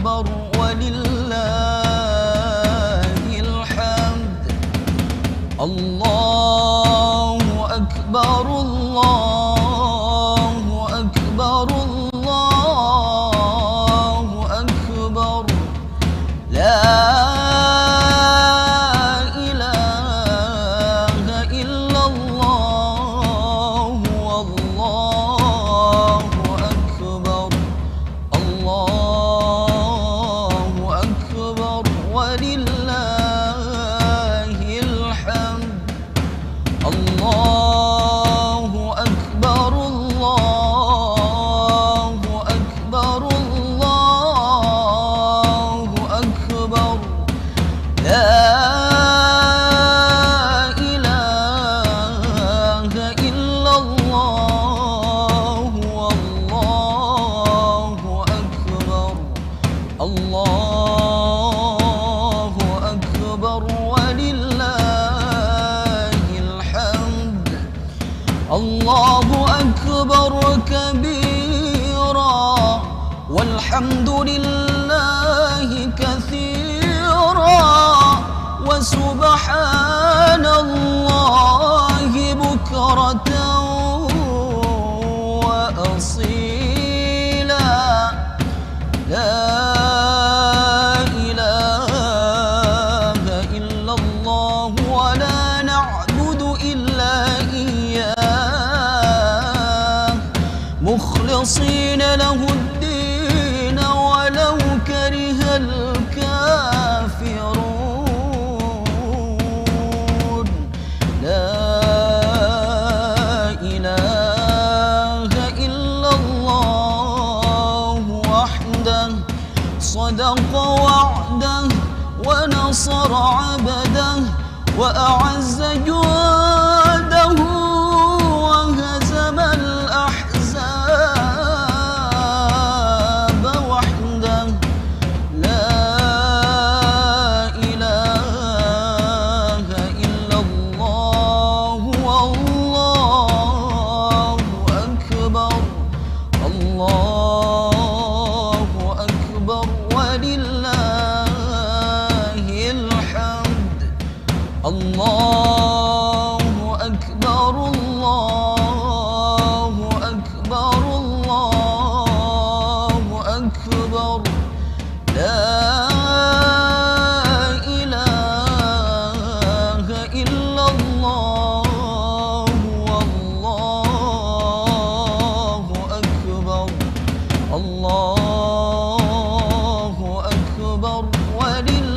أكبر ولله الحمد. الله أكبر الله أكبر الله أكبر. لا إله إلا الله والله أكبر. الله أكبر ولله الحمد. الله أكبر الله أكبر الله أكبر. لا إله إلا الله والله أكبر. الله أكبر ولله الحمد. الله أكبر كبيرا والحمد لله كثيرا وسبحان الله بكرة وأصيلا. لا إله إلا الله ولا نعبد إلا إياه مخلصين له الدين ولو كره الكافرون. لا إله إلا الله وحده صدق وعده ونصر عبده وأعز جنده وهزم الأحزاب وحده. لا إله إلا الله والله أكبر. الله أكبر ولله الحمد. الله أكبر الله أكبر الله أكبر. لا إله إلا الله والله أكبر. الله أكبر ولله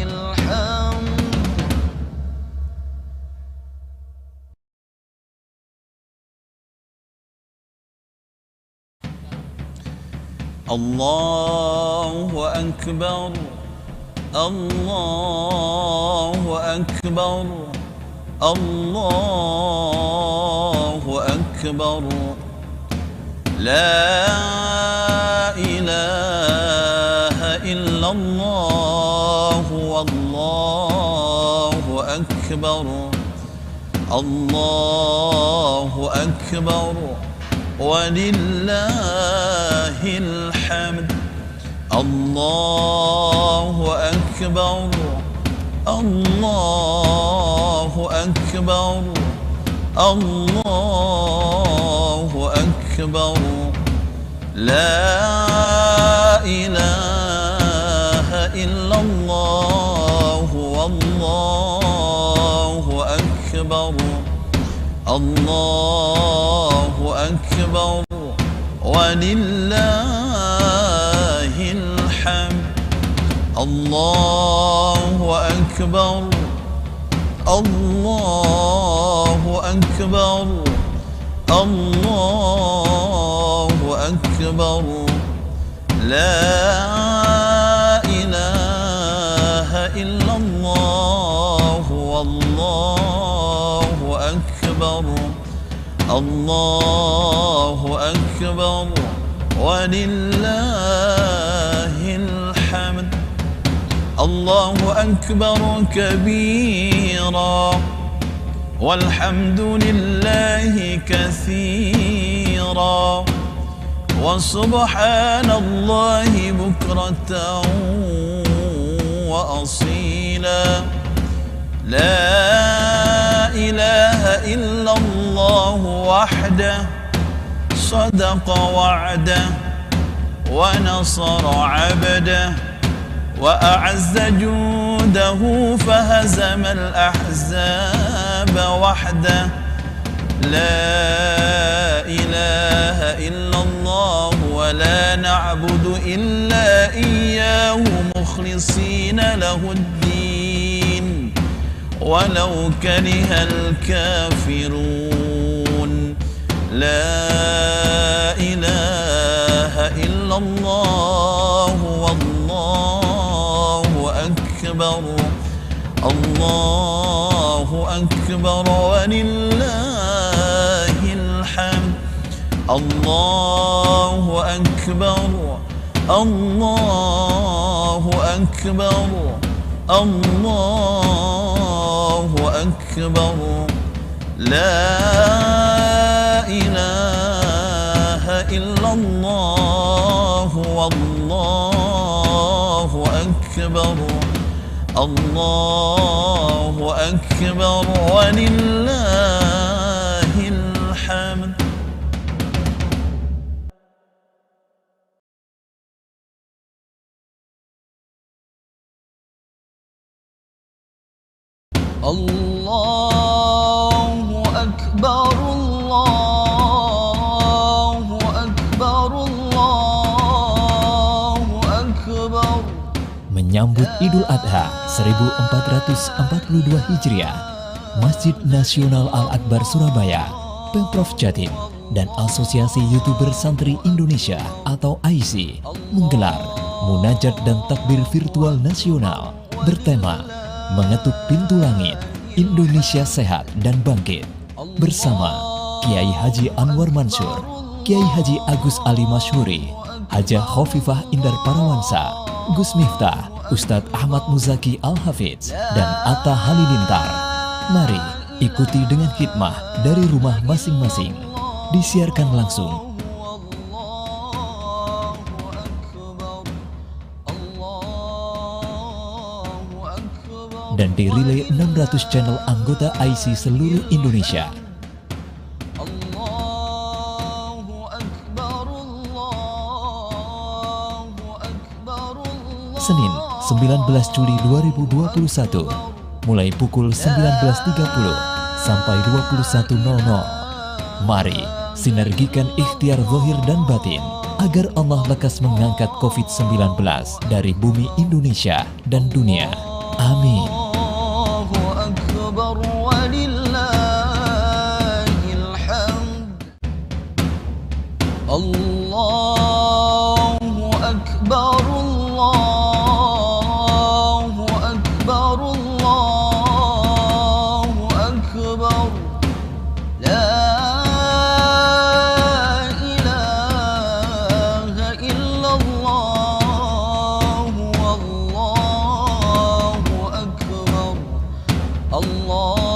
الحمد. الله أكبر الله أكبر الله أكبر. لا إله إلا الله والله أكبر. الله أكبر ولله الحمد. الله أكبر الله أكبر الله أكبر. لا إله إلا الله والله أكبر. الله أكبر ولله الحمد. الله أكبر الله أكبر الله أكبر. لا إله إلا الله والله أكبر. الله أكبر ولله الحمد. الله أكبر كبيرا والحمد لله كثيرا وسبحان الله بكرة وأصيلا لا إله إلا الله وحده صدق وعده ونصر عبده وأعز جوده فهزم الأحزاب وحده لا إله إلا الله ولا نعبد إلا إياه مخلصين له الدين ولو كره الكافرون لا إله إلا الله والله أكبر الله أكبر ولله الحمد الله أكبر الله أكبر الله أكبر لا إله إلا الله والله أكبر الله أكبر ولله الحمد. Allahu Akbar, Allahu Akbar, Allahu Akbar. Menyambut Idul Adha 1442 Hijriah, Masjid Nasional Al-Akbar Surabaya, Pemprov Jatim, dan Asosiasi YouTuber Santri Indonesia atau AISI menggelar munajat dan takbir virtual nasional bertema Mengetuk Pintu Langit, Indonesia Sehat dan Bangkit bersama Kiai Haji Anwar Mansur, Kiai Haji Agus Ali Masyhuri, Hajah Khofifah Indar Parawansa, Gus Miftah, Ustadz Ahmad Muzaki Al-Hafidz, dan Atta Halilintar. Mari ikuti dengan khidmah dari rumah masing-masing. Disiarkan langsung dan dirilai 600 channel anggota AISI seluruh Indonesia. Senin, 19 Juli 2021, mulai pukul 19.30 sampai 21.00. Mari sinergikan ikhtiar zahir dan batin agar Allah lekas mengangkat COVID-19 dari bumi Indonesia dan dunia. Amin. Allahu Akbar, Allahu Akbar, Allahu Akbar. La ilaha illallah, wallahu akbar. Allahu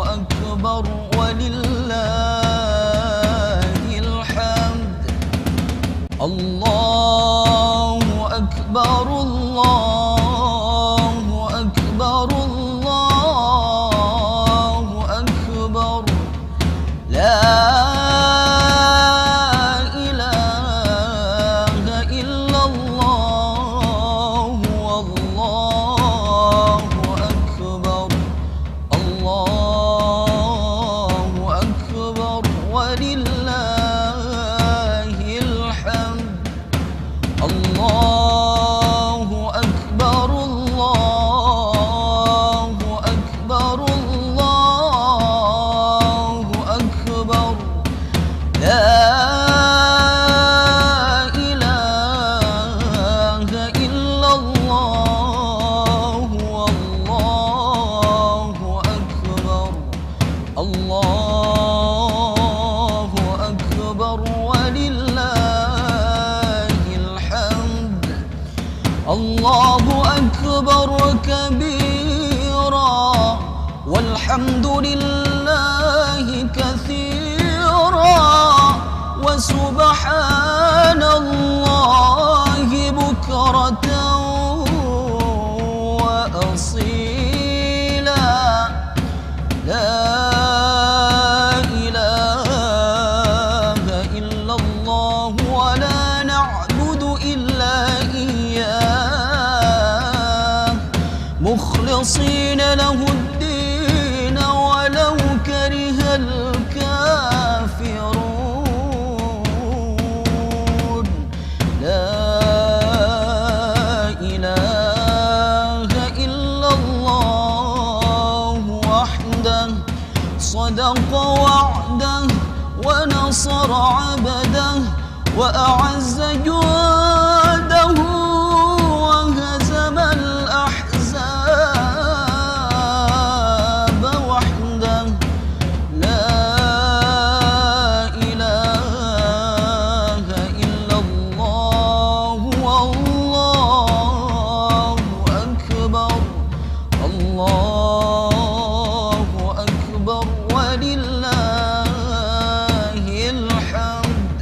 akbar walillahil hamd. Allahu akbar, Allahu akbar, Allahu akbar. La ilaha illallah, wallahu akbar. Allahu akbar walillahil hamd. Allahu akbar, Allahu akbar, Allahu akbar. La ilaha illallah, wallahu akbar. Allahu akbar walillahil hamd. Allahu akbar kabira walhamdulillahi katsira wa سبحان الله بكرة وأصيلا لا إله إلا الله ولا نعبد إلا إياه مخلصين له الدين ولو كره الكافرون لا إله إلا الله وحده صدق وعده ونصر عبده وأعز جنده وهزم الأحزاب وحده لا إله إلا الله والله أكبر الله أكبر ولله الحمد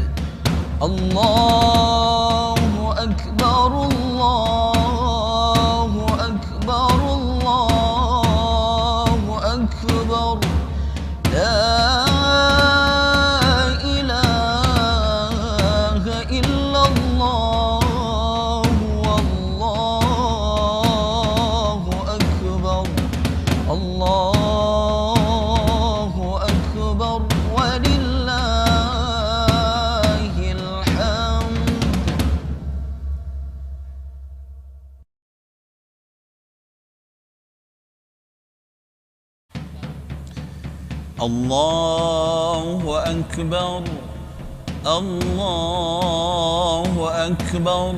الله أكبر الله أكبر الله أكبر لا إله إلا الله والله أكبر الله أكبر ولله الحمد الله أكبر الله أكبر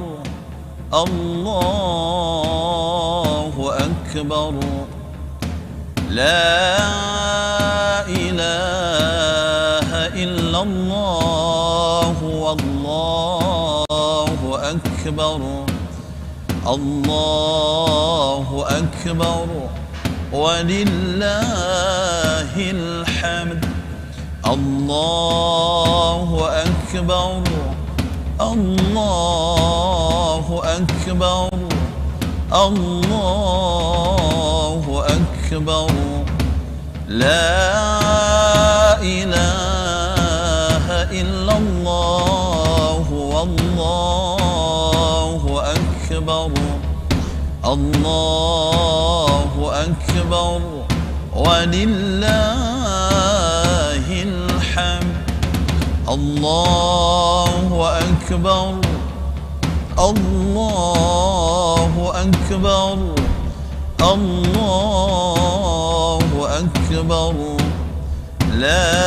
الله أكبر لا إله إلا الله والله أكبر الله أكبر ولله الحمد الله أكبر الله أكبر الله أكبر لا إله إلا الله والله أكبر الله أكبر ولله الحمد الله أكبر الله أكبر الله أكبر لا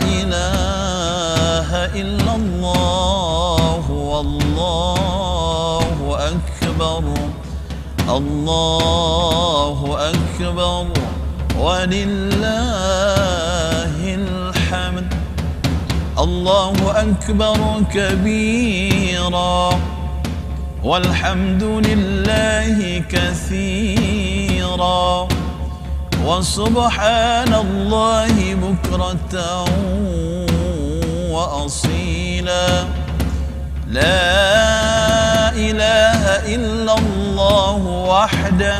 إله إلا الله والله أكبر الله أكبر ولله الحمد الله أكبر كبيرا والحمد لله كثيرا وسبحان الله بكرة وأصيلا لا إله إلا الله وحده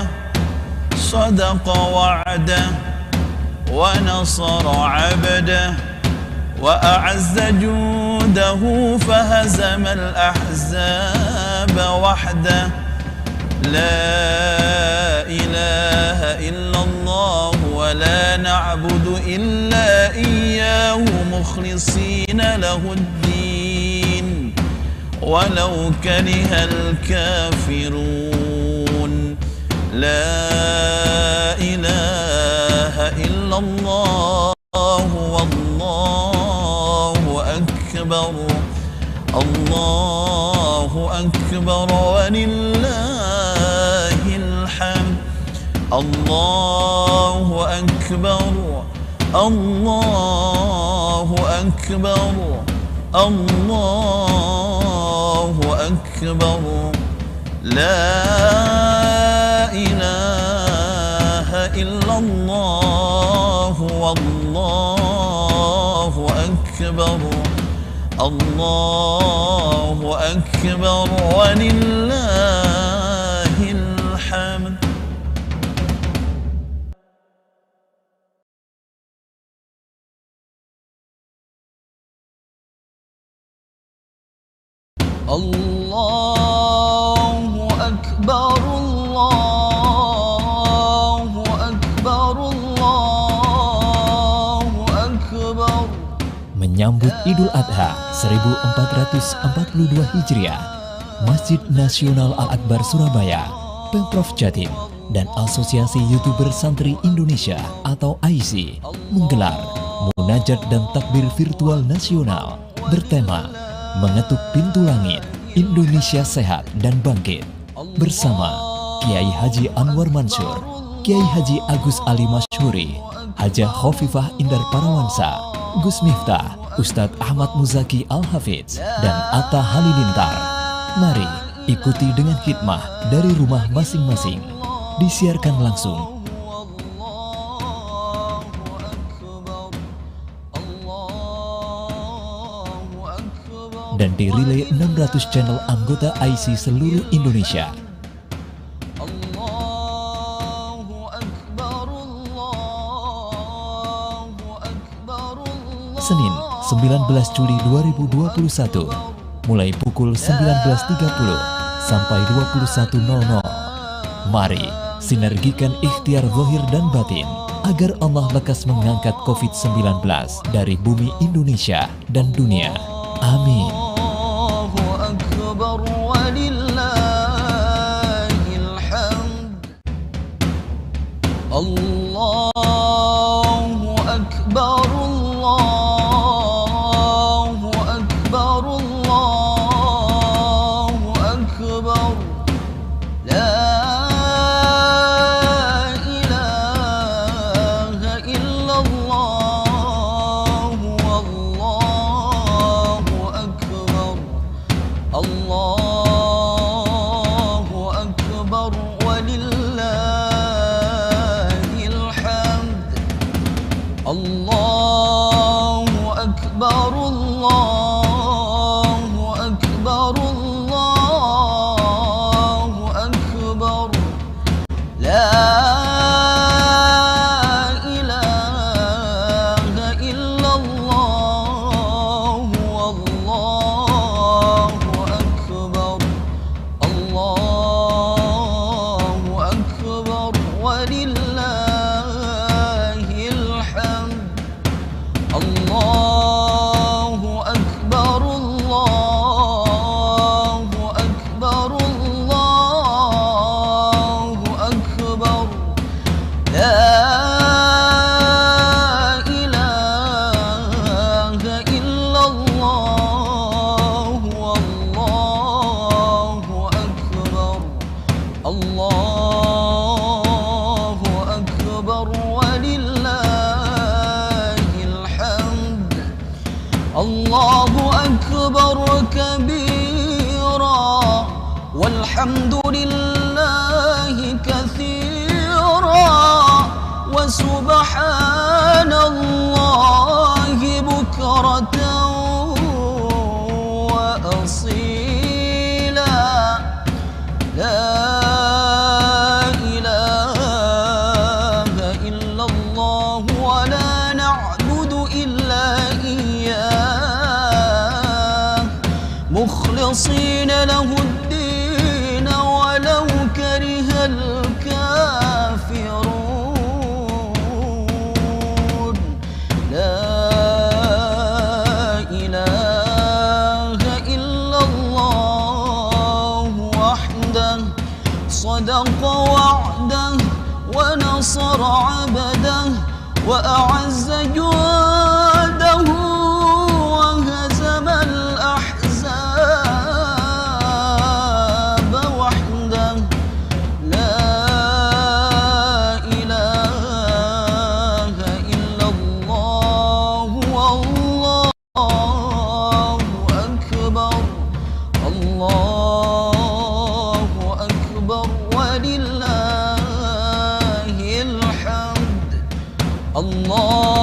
صدق وعده ونصر عبده وأعز جوده فهزم الأحزاب وحده لا إله إلا الله ولا نعبد إلا إياه مخلصين له الدين ولو كره الكافرون لا إله إلا الله والله أكبر الله أكبر ولله الحمد الله أكبر الله أكبر الله أكبر لا إله إلا الله والله أكبر الله أكبر ولله الحمد. Allahu Akbar, Allahu Akbar, Allahu Akbar. Menyambut Idul Adha 1442 Hijriah, Masjid Nasional Al-Akbar Surabaya, Pemprov Jatim, dan Asosiasi YouTuber Santri Indonesia atau AISI menggelar Munajat dan Takbir Virtual Nasional bertema Mengetuk Pintu Langit, Indonesia Sehat dan Bangkit bersama Kiai Haji Anwar Mansur, Kiai Haji Agus Ali Masyhuri, Hajah Khofifah Indar Parawansa, Gus Miftah, Ustadz Ahmad Muzaki Al-Hafidz, dan Atta Halilintar. Mari ikuti dengan khidmah dari rumah masing-masing. Disiarkan langsung dan dirilai 600 channel anggota AISI seluruh Indonesia. Senin 19 Juli 2021 mulai pukul 19.30 sampai 21.00. Mari sinergikan ikhtiar zahir dan batin agar Allah lekas mengangkat COVID-19 dari bumi Indonesia dan dunia. Amin. Allahu Akbar walillahil hamd. Allahu Akbar, Allahu Akbar, Allahu Akbar. La ilaha illallah, wallahu akbar. Allahu Akbar walillahil hamd. Allahu Akbar, Allahu Akbar, Allahu Akbar. La ilaha illallah, wallahu akbar. Allahu Akbar walillahil hamd. Allahu Akbar, Allahu Akbar, Allahu Akbar. La ilaha illallah, wallahu akbar. Allahu Akbar walillahil hamd. Allahu Akbar kabira walhamdulillahi katsira wa subhanallahi bukratan wa asila. La ilaha illallah wa la na'budu illa iyyah mukhlisina lahu ad-din walau karihal kafirun. La ilaha illallah wahdah sadaqa wa'dah wa nasara 'abdah wa a'azza juhdahu wa hazama al-ahzab wahdah. La ilaha illallah wallahu akbar. Allahu Akbar walillahil hamd. Allah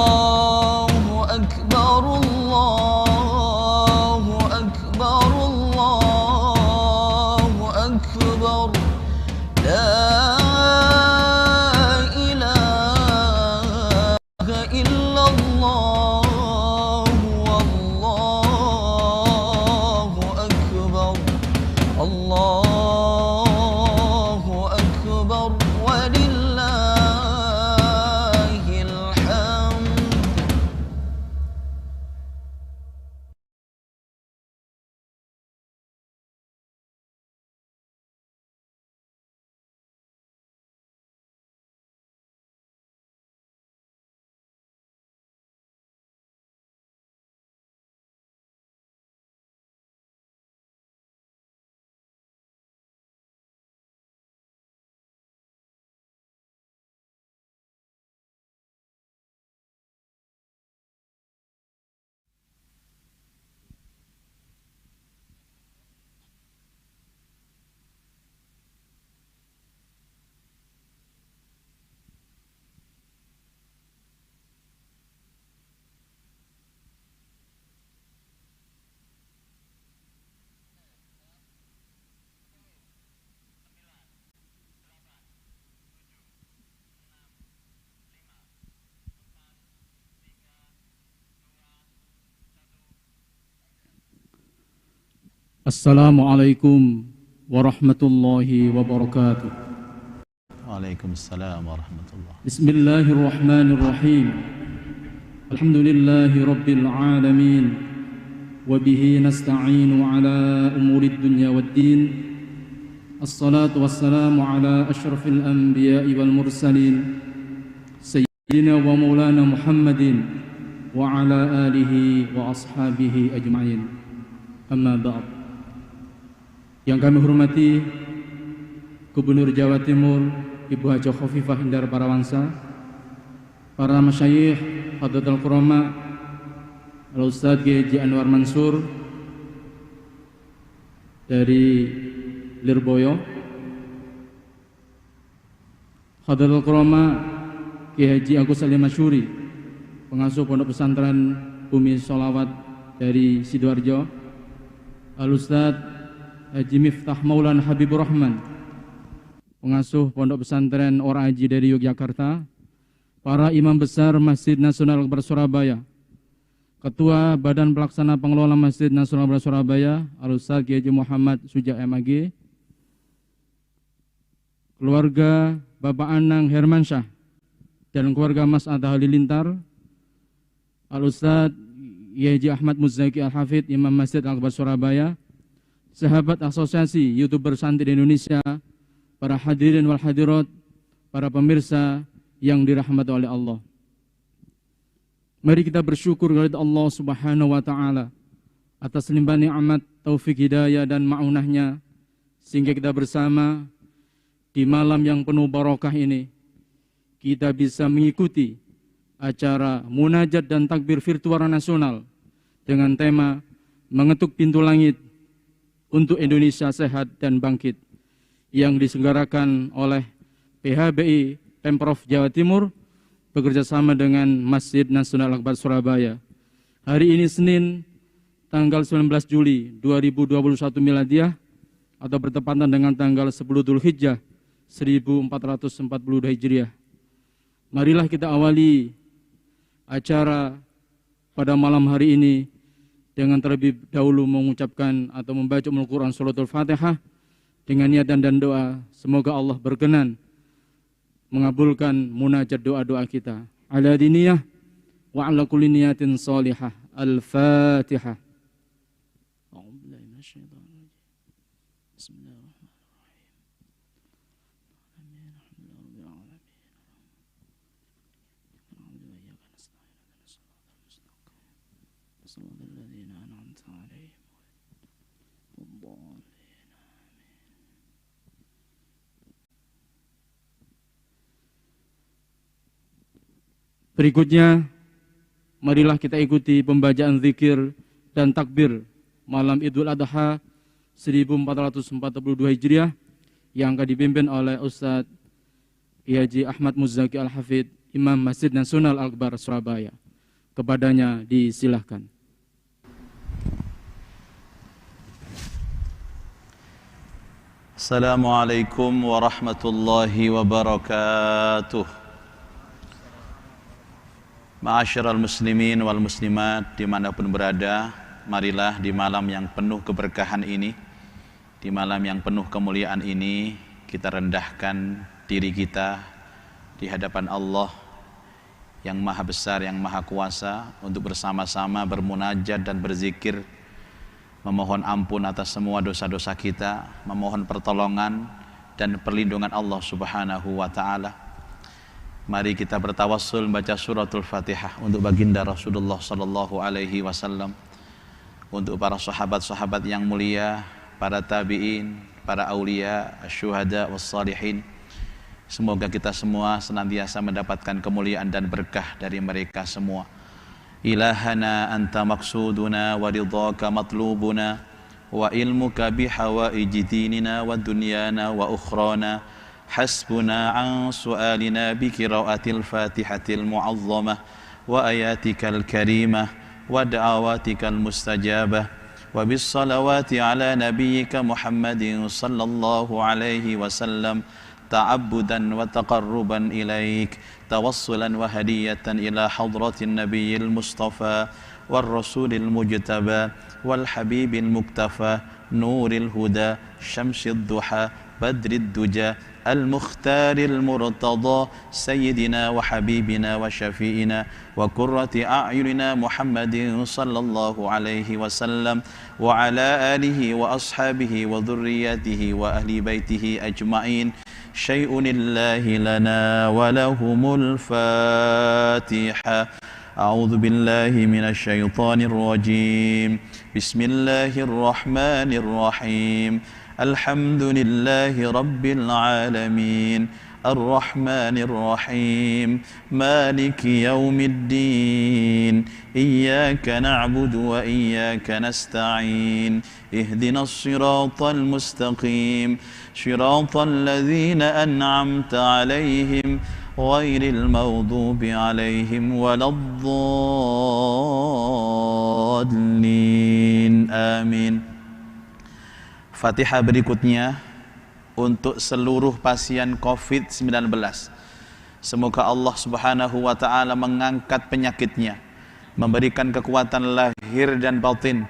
Assalamualaikum warahmatullahi wabarakatuh. Waalaikumsalam warahmatullahi. Bismillahirrahmanirrahim. Alhamdulillahi rabbil alamin. Wabihi nasta'inu ala umurid dunya waddin. Assalatu wassalamu ala ashrafil anbiya'i wal mursalin Sayyidina wa maulana Muhammadin wa ala alihi wa ashabihi ajma'in. Amma ba'd. Yang kami hormati Gubernur Jawa Timur Ibu Haja Khofifah Indar Parawangsa, para masyayikh, Hadratul Qurama, Al-Ustadz G.J. Anwar Mansur dari Lirboyo, Hadratul Qurama G.H. Agus Salim Masyuri, pengasuh Pondok Pesantren Bumi Sholawat dari Sidoarjo, Al-Ustadz Haji Miftah Maulana Habibur Rahman, pengasuh Pondok Pesantren Ora Aji dari Yogyakarta, para imam besar Masjid Nasional Al-Akbar Surabaya, Ketua Badan Pelaksana Pengelola Masjid Nasional Al-Akbar Surabaya, Al-Ustadz G.J. Muhammad Suja MAG, keluarga Bapak Anang Hermansyah dan keluarga Mas Atta Halilintar, Al-Ustadz G.J. Ahmad Muzaki Al-Hafidh, Imam Masjid Al-Akbar Surabaya, sahabat asosiasi YouTuber Santri Indonesia, para hadirin wal hadirat, para pemirsa yang dirahmati oleh Allah. Mari kita bersyukur kepada Allah Subhanahu wa taala atas limpah nikmat, taufik hidayah dan ma'unahnya, sehingga kita bersama di malam yang penuh barokah ini kita bisa mengikuti acara munajat dan takbir virtual nasional dengan tema mengetuk pintu langit untuk Indonesia sehat dan bangkit, yang diselenggarakan oleh PHBI Pemprov Jawa Timur bekerjasama dengan Masjid Nasional Al-Akbar Surabaya. Hari ini Senin tanggal 19 Juli 2021 Miladiah atau bertepatan dengan tanggal 10 Dzulhijjah 1442 Hijriah. Marilah kita awali acara pada malam hari ini dengan terlebih dahulu mengucapkan atau membaca Al-Quran Suratul Fatihah dengan niatan dan doa. Semoga Allah berkenan mengabulkan munajat doa-doa kita. Ala diniyah wa ala kulli niyatin salihah. Al-Fatihah. Berikutnya, marilah kita ikuti pembacaan zikir dan takbir malam Idul Adha 1442 Hijriah yang akan dipimpin oleh Ustadz Haji Ahmad Muzaki Al-Hafidh, Imam Masjid Nasional Al-Akbar Surabaya. Kepadanya disilahkan. Assalamualaikum warahmatullahi wabarakatuh. Ma'asyiral muslimin wal muslimat dimanapun berada, marilah di malam yang penuh keberkahan ini, di malam yang penuh kemuliaan ini, kita rendahkan diri kita di hadapan Allah yang maha besar, yang maha kuasa, untuk bersama-sama bermunajat dan berzikir, memohon ampun atas semua dosa-dosa kita, memohon pertolongan dan perlindungan Allah Subhanahu wa ta'ala. Mari kita bertawassul membaca suratul Fatihah untuk baginda Rasulullah sallallahu alaihi wasallam, untuk para sahabat-sahabat yang mulia, para tabi'in, para aulia, syuhada wassalihin. Semoga kita semua senantiasa mendapatkan kemuliaan dan berkah dari mereka semua. Ilahana anta maksuduna wa ridhaka matlubuna wa ilmuka bihawaiji dinina wa dunyana wa ukhrana. حسبنا عن سؤالنا بقراءة الفاتحة المعظمة وآياتك الكريمة ودعواتك المستجابة وبالصلوات على نبيك محمد صلى الله عليه وسلم تعبدا وتقربا إليك توصلا وهدية إلى حضرة النبي المصطفى والرسول المجتبى والحبيب المكتفى نور الهدى شمس الضحى بدر الدجى المختار المرتضى سيدنا وحبيبنا وشفيئنا وقرة أعيننا محمد صلى الله عليه وسلم وعلى آله وأصحابه وذريته وأهل بيته أجمعين شيء لله لنا ولهم الفاتحة أعوذ بالله من الشيطان الرجيم بسم الله الرحمن الرحيم الحمد لله رب العالمين الرحمن الرحيم مالك يوم الدين إياك نعبد وإياك نستعين اهدنا الصراط المستقيم صراط الذين أنعمت عليهم غير المغضوب عليهم ولا الضالين آمين. Fatihah berikutnya untuk seluruh pasien COVID-19. Semoga Allah Subhanahu wa Ta'ala mengangkat penyakitnya, memberikan kekuatan lahir dan batin,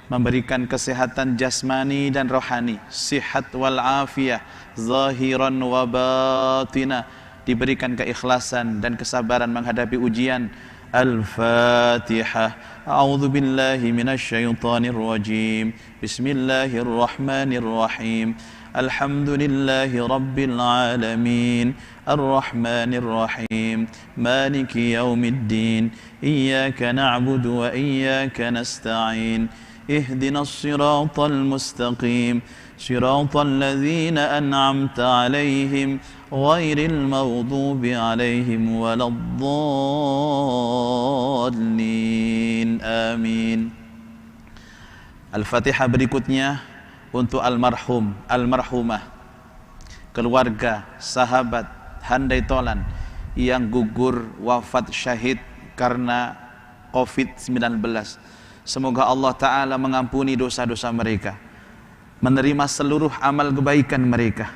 memberikan kesehatan jasmani dan rohani, sihat wal afiyah, zahiran wa batina, diberikan keikhlasan dan kesabaran menghadapi ujian. Al-Fatihah. A'udzu billahi minasyaitonir rajim. Bismillahirrahmanirrahim. Alhamdulillahi rabbil alamin. Ar-Rahmanir Rahim. Maliki yaumiddin. Iyyaka na'budu wa iyyaka nasta'in. Ihdinas siratal mustaqim. Siratal ladzina an'amta 'alaihim ghairil maghdubi 'alaihim waladdallin. Amin. Al-Fatihah berikutnya untuk almarhum, almarhumah, keluarga, sahabat, handai tolan yang gugur wafat syahid karena COVID-19. Semoga Allah Ta'ala mengampuni dosa-dosa mereka, menerima seluruh amal kebaikan mereka,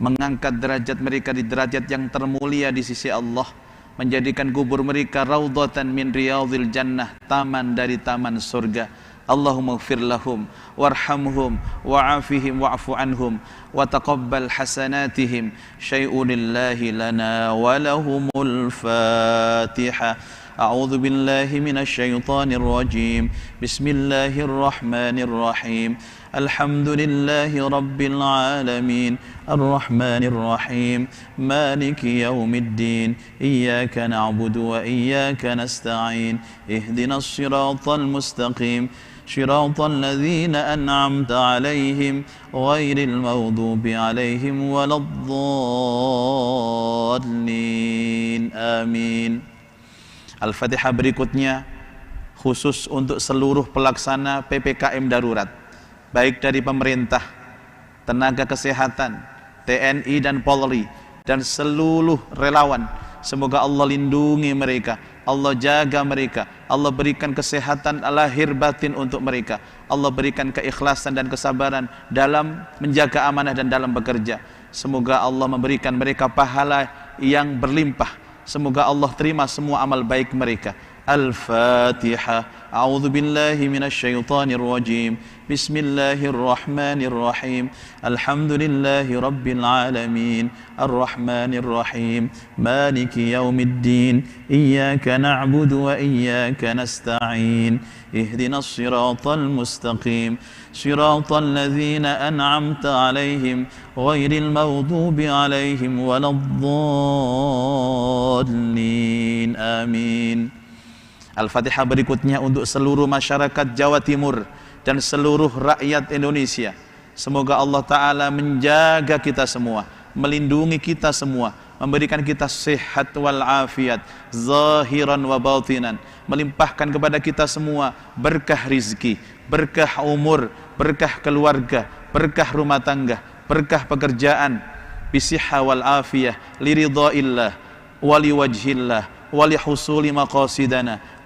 mengangkat derajat mereka di derajat yang termulia di sisi Allah, menjadikan kubur mereka raudhatan min riyadhil jannah, taman dari taman surga. Allahumma ighfir lahum warhamhum wa'afihim wa'fu anhum wa taqabbal hasanatihim syai'un lillahi lana wa lahumul Fatihah. A'udzu billahi minasy syaithanir rajim. Bismillahirrahmanirrahim. Alhamdulillahi rabbil alamin. Ar-Rahmanir Rahim. Maliki yaumiddin. Iyyaka na'budu wa iyyaka nasta'in. Ihdinas siratal mustaqim. صراط الذين أنعمت عليهم غير المغضوب عليهم ولا الضالين. آمين. Al-Fatihah berikutnya khusus untuk seluruh pelaksana PPKM darurat, baik dari pemerintah, tenaga kesehatan, TNI dan Polri, dan seluruh relawan. Semoga Allah lindungi mereka, Allah jaga mereka, Allah berikan kesehatan lahir batin untuk mereka, Allah berikan keikhlasan dan kesabaran dalam menjaga amanah dan dalam bekerja. Semoga Allah memberikan mereka pahala yang berlimpah. Semoga Allah terima semua amal baik mereka. Al-Fatihah. A'udzu billahi minasy syaithanir rajim. Bismillahirrahmanirrahim. Alhamdulillahi rabbil alamin. Ar-Rahmanir Rahim. Maliki yaumiddin. Iyyaka na'budu wa iyyaka nasta'in. Ihdinas siratal mustaqim. Siratal ladzina an'amta 'alaihim ghairil maghdubi 'alaihim waladdallin. Amin. Al-Fatihah berikutnya untuk seluruh masyarakat Jawa Timur dan seluruh rakyat Indonesia. Semoga Allah Ta'ala menjaga kita semua, melindungi kita semua, memberikan kita sehat wal afiat, zahiran wa batinan, melimpahkan kepada kita semua berkah rizki, berkah umur, berkah keluarga, berkah rumah tangga, berkah pekerjaan, bisihha wal afiyah, liridhaillah, wali wajhillah, wali husuli maqasidana,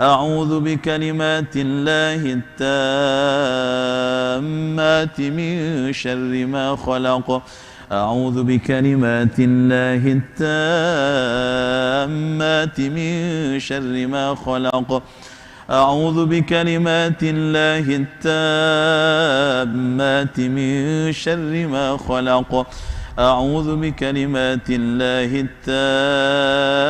أعوذ بكلمات الله التامات من شر ما خلق أعوذ بكلمات الله التامات من شر ما خلق أعوذ بكلمات الله التامات من شر ما خلق أعوذ بكلمات الله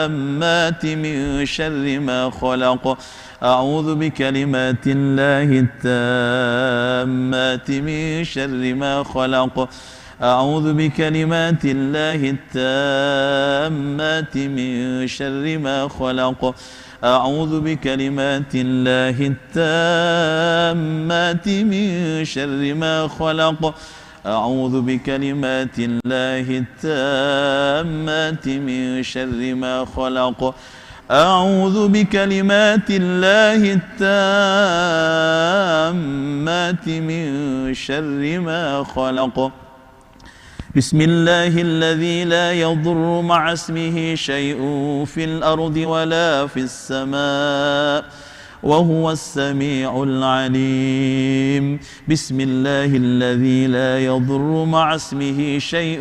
التامات من شر ما خلق أعوذ بكلمات الله التامات من شر ما خلق أعوذ بكلمات الله التامات من شر ما خلق أعوذ بكلمات الله التامات من شر ما خلق أعوذ بكلمات الله التامات من شر ما خلق أعوذ بكلمات الله التامات من شر ما خلق بسم الله الذي لا يضر مع اسمه شيء في الأرض ولا في السماء وهو السميع العليم بسم الله الذي لا يضر مع اسمه شيء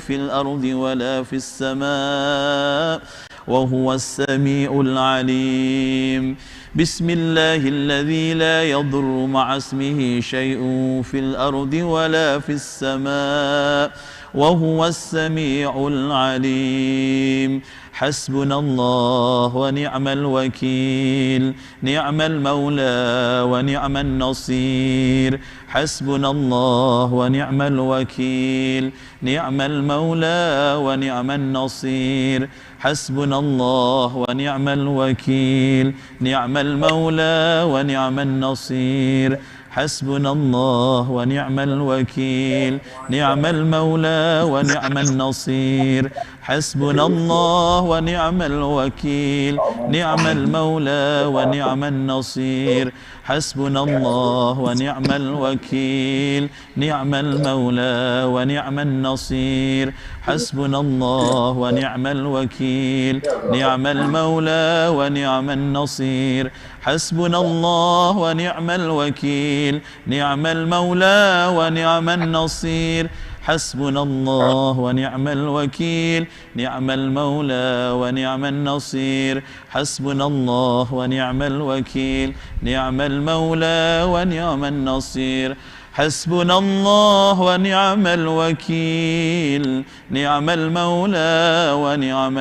في الأرض ولا في السماء وهو السميع العليم بسم الله الذي لا يضر مع اسمه شيء في الأرض ولا في السماء وهو السميع العليم حسبنا الله ونعم الوكيل نعم المولى ونعم النصير حسبنا الله ونعم الوكيل نعم المولى ونعم النصير حسبنا الله ونعم الوكيل نعم المولى ونعم النصير حسبنا الله ونعم الوكيل نعم المولى ونعم النصير حسبنا الله ونعم الوكيل نعم المولى ونعم النصير حسبنا الله ونعم الوكيل نعم المولى ونعم النصير حسبنا الله ونعم الوكيل نعم المولى ونعم النصير حسبنا الله ونعم الوكيل نعم المولى ونعم النصير حسبنا الله ونعم الوكيل نعم المولى ونعم النصير حسبنا الله ونعم الوكيل نعم المولى ونعم النصير حسبنا الله ونعم الوكيل نعم المولى ونعم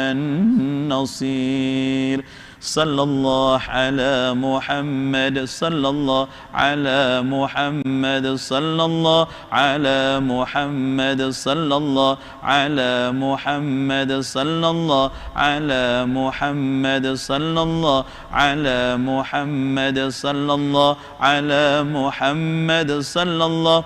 النصير صلى الله على محمد صلى الله على محمد صلى الله على محمد صلى الله على محمد صلى الله على محمد صلى الله على محمد صلى الله على محمد صلى الله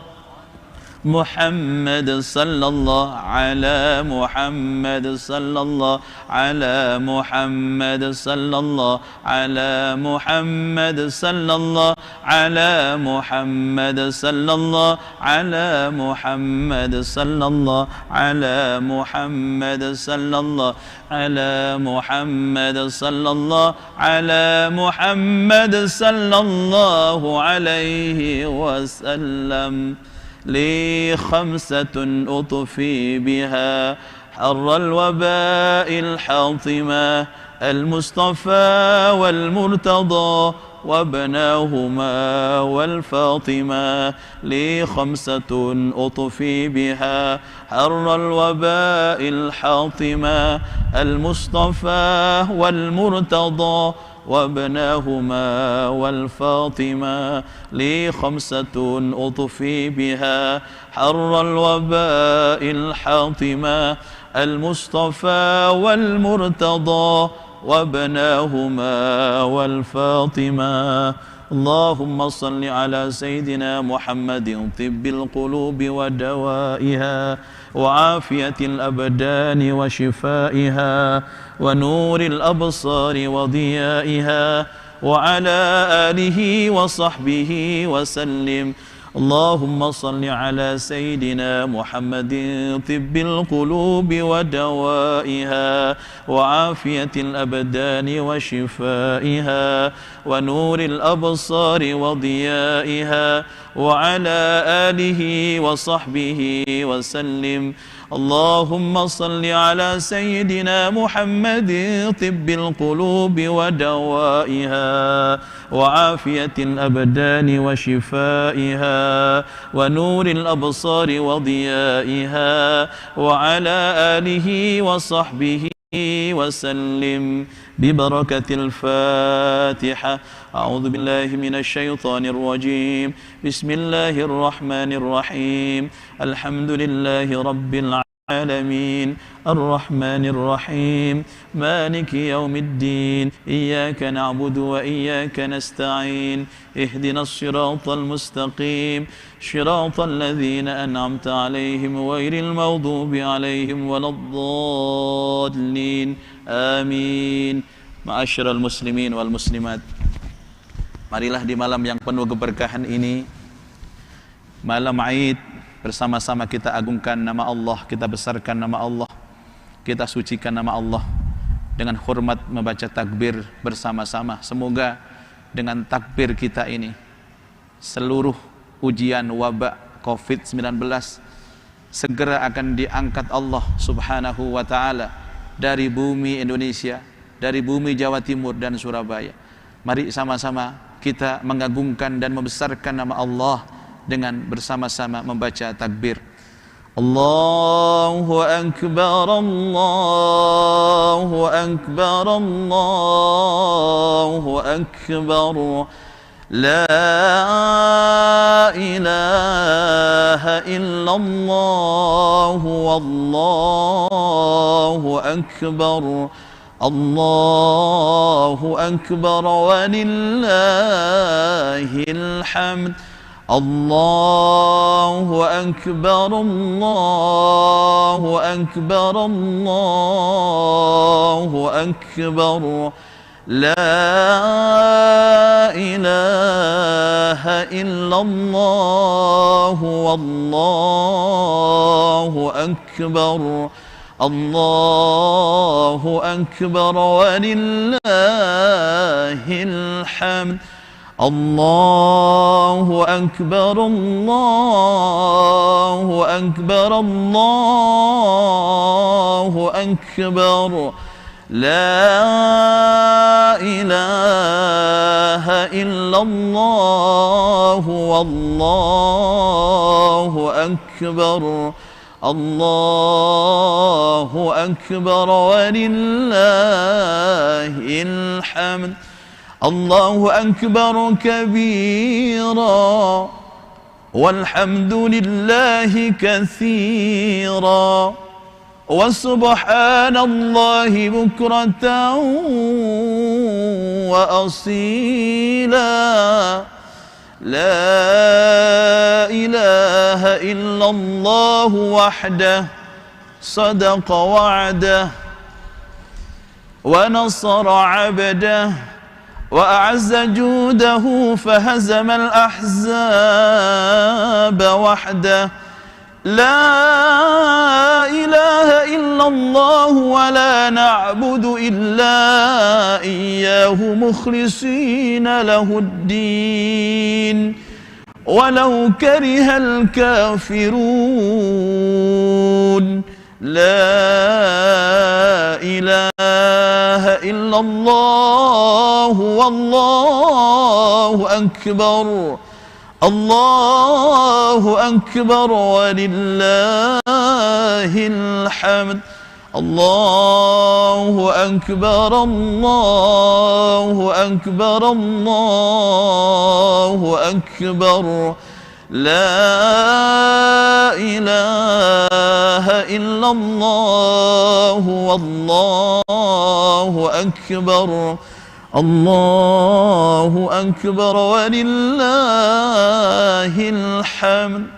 محمد صلى الله على محمد صلى الله على محمد صلى الله على محمد صلى الله على محمد صلى الله على محمد صلى الله على محمد صلى الله على محمد صلى الله على محمد صلى الله عليه وسلم لي خمسة أطفي بها حر الوباء الحاطمة المصطفى والمرتضى وابناهما والفاطمة لي خمسة أطفي بها حر الوباء الحاطمة المصطفى والمرتضى وابناهما والفاطمة لي خمسة أطفي بها حر الوباء الحاطمة المصطفى والمرتضى وابناهما والفاطمة اللهم صل على سيدنا محمد طب القلوب ودوائها وعافية الأبدان وشفائها ونور الأبصار وضيائها وعلى آله وصحبه وسلم اللهم صل على سيدنا محمد طب القلوب ودوائها وعافية الأبدان وشفائها ونور الأبصار وضيائها وعلى آله وصحبه وسلم. اللهم صل على سيدنا محمد طب القلوب ودوائها وعافية الأبدان وشفائها ونور الأبصار وضيائها وعلى آله وصحبه وسلم ببركة الفاتحة. أعوذ بالله من الشيطان الرجيم. بسم الله الرحمن الرحيم. الحمد لله رب العالمين الرحمن الرحيم مالك يوم الدين إياك نعبد وإياك نستعين اهدنا الصراط المستقيم صراط الذين أنعمت عليهم غير المغضوب عليهم ولا الضالين آمين. Ma'asyiral muslimin wal muslimat, marilah di malam yang penuh keberkahan ini, malam Aid, bersama-sama kita agungkan nama Allah, kita besarkan nama Allah, kita sucikan nama Allah dengan hormat membaca takbir bersama-sama. Semoga dengan takbir kita ini seluruh ujian wabak COVID-19 segera akan diangkat Allah subhanahu wa ta'ala dari bumi Indonesia, dari bumi Jawa Timur dan Surabaya. Mari sama-sama kita mengagungkan dan membesarkan nama Allah dengan bersama-sama membaca takbir. Allahu Akbar, Allahu Akbar, Allahu Akbar. La ilaha illallah, wallahu akbar. Allahu akbar walillahil hamd. Allahu akbar, Allahu akbar, Allahu akbar. La ilaha illallah, wallahu akbar. Allahu akbar walillahil hamd. Allahu akbar, Allahu akbar, Allahu akbar. La ilaha illallah, wallahu akbar. Allahu akbar walillahil hamd. Allahu akbar kabira walhamdulillahi katsira wa subhanallahi bukratan wa asila. La ilaha illallah wahdah sadaqa wa'dah wa nasara 'abdah wa a'azza judahu fahazama al-ahzaba wahdah. La ilaha illallah wa la na'budu illa iyyahu mukhlisina lahuddin walau karihal kafirun. La ilaha illallah wallahu akbar. Allahu akbar walillahil hamd. Allahu akbar, Allahu akbar, Allahu akbar. La ilaha illallah, wallahu akbar. Allahu akbar walillahil hamd.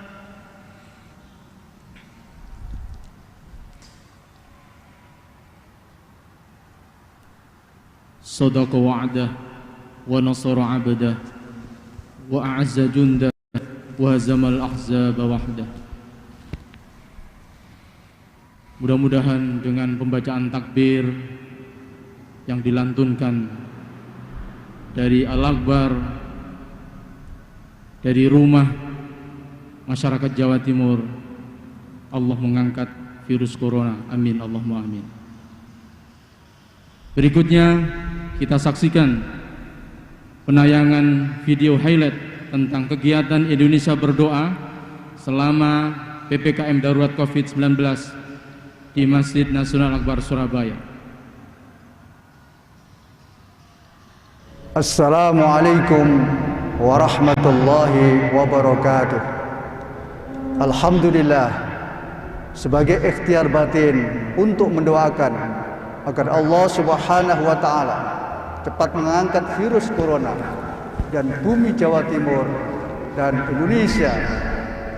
Sadaqa wa'dah wa nasara 'abdah wa a'azza jundah wa hazamal ahzaba wahdah. Mudah-mudahan dengan pembacaan takbir yang dilantunkan dari Al-Akbar, dari rumah masyarakat Jawa Timur, Allah mengangkat virus corona. Amin, Allahumma amin. Berikutnya kita saksikan penayangan video highlight tentang kegiatan Indonesia berdoa selama PPKM Darurat COVID-19 di Masjid Nasional Al-Akbar Surabaya. Assalamualaikum warahmatullahi wabarakatuh. Alhamdulillah, sebagai ikhtiar batin untuk mendoakan agar Allah Subhanahu wa taala cepat mengangkat virus corona dan bumi Jawa Timur dan Indonesia,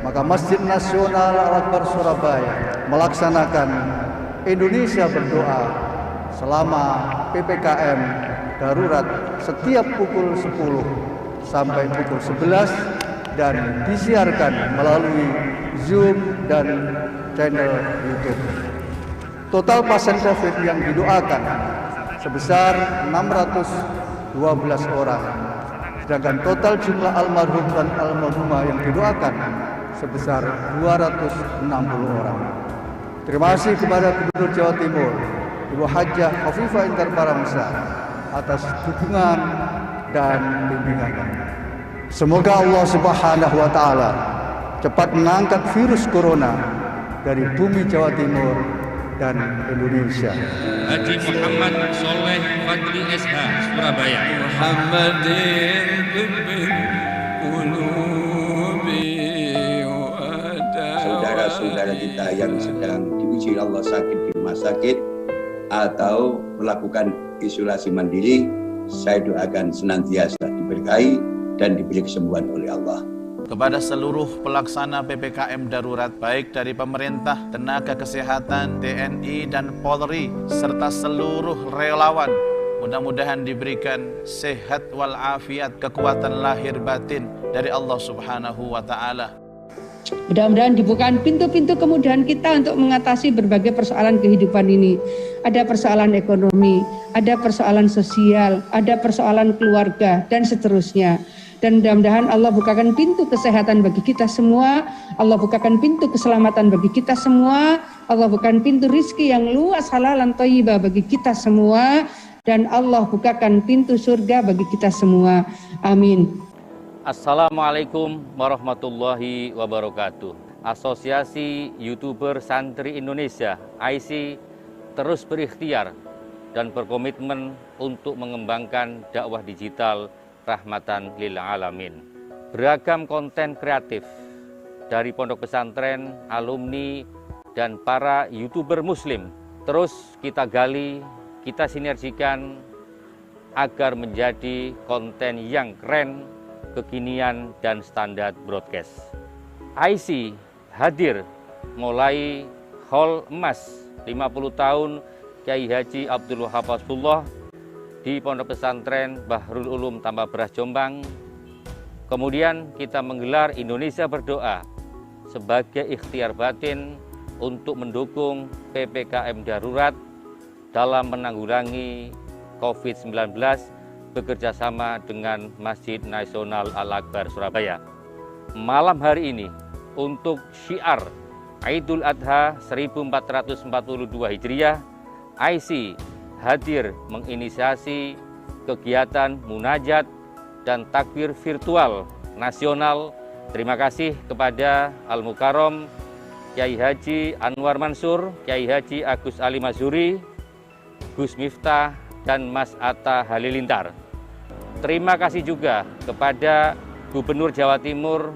maka Masjid Nasional Al-Akbar Surabaya melaksanakan Indonesia berdoa selama PPKM darurat setiap pukul 10 sampai pukul 11 dan disiarkan melalui Zoom dan channel YouTube. Total pasien COVID yang didoakan sebesar 612 orang, sedangkan total jumlah almarhum dan almarhumah yang didoakan sebesar 260 orang. Terima kasih kepada Gubernur Jawa Timur, Ibu Hajah Khofifah Indar Parawansa atas dukungan dan bimbingannya. Semoga Allah Subhanahu wa taala cepat mengangkat virus corona dari bumi Jawa Timur dan Indonesia. Haji Muhammad Soleh Fadli SH, Surabaya. Muhammadin saudara-saudara kita yang sedang diuji Allah sakit di rumah sakit atau melakukan isolasi mandiri, saya doakan senantiasa diberkahi dan diberi kesembuhan oleh Allah. Kepada seluruh pelaksana PPKM darurat, baik dari pemerintah, tenaga kesehatan, TNI dan Polri, serta seluruh relawan, mudah-mudahan diberikan sehat walafiat, kekuatan lahir batin dari Allah Subhanahu wa taala. Mudah-mudahan dibukakan pintu-pintu kemudahan kita untuk mengatasi berbagai persoalan kehidupan ini. Ada persoalan ekonomi, ada persoalan sosial, ada persoalan keluarga, dan seterusnya. Dan mudah-mudahan Allah bukakan pintu kesehatan bagi kita semua, Allah bukakan pintu keselamatan bagi kita semua, Allah bukakan pintu rizki yang luas halalan thayyibah bagi kita semua, dan Allah bukakan pintu surga bagi kita semua. Amin. Assalamualaikum warahmatullahi wabarakatuh. Asosiasi YouTuber Santri Indonesia (AISI) terus berikhtiar dan berkomitmen untuk mengembangkan dakwah digital rahmatan lil alamin. Beragam konten kreatif dari pondok pesantren, alumni, dan para YouTuber muslim terus kita gali, kita sinergikan agar menjadi konten yang keren, kekinian, dan standar broadcast. AISI hadir mulai Hall Emas 50 tahun Kiai Haji Abdul Wahab Hasbullah di Pondok Pesantren Bahrul Ulum Tambah Beras Jombang. Kemudian kita menggelar Indonesia Berdoa sebagai ikhtiar batin untuk mendukung PPKM darurat dalam menanggulangi COVID-19 bekerjasama dengan Masjid Nasional Al-Akbar Surabaya. Malam hari ini untuk syiar Idul Adha 1442 Hijriah, AISI hadir menginisiasi kegiatan munajat dan takbir virtual nasional. Terima kasih kepada Al-Mukarram Kiai Haji Anwar Mansur, Kiai Haji Agus Ali Mazuri, Gus Miftah, dan Mas Atta Halilintar. Terima kasih juga kepada Gubernur Jawa Timur,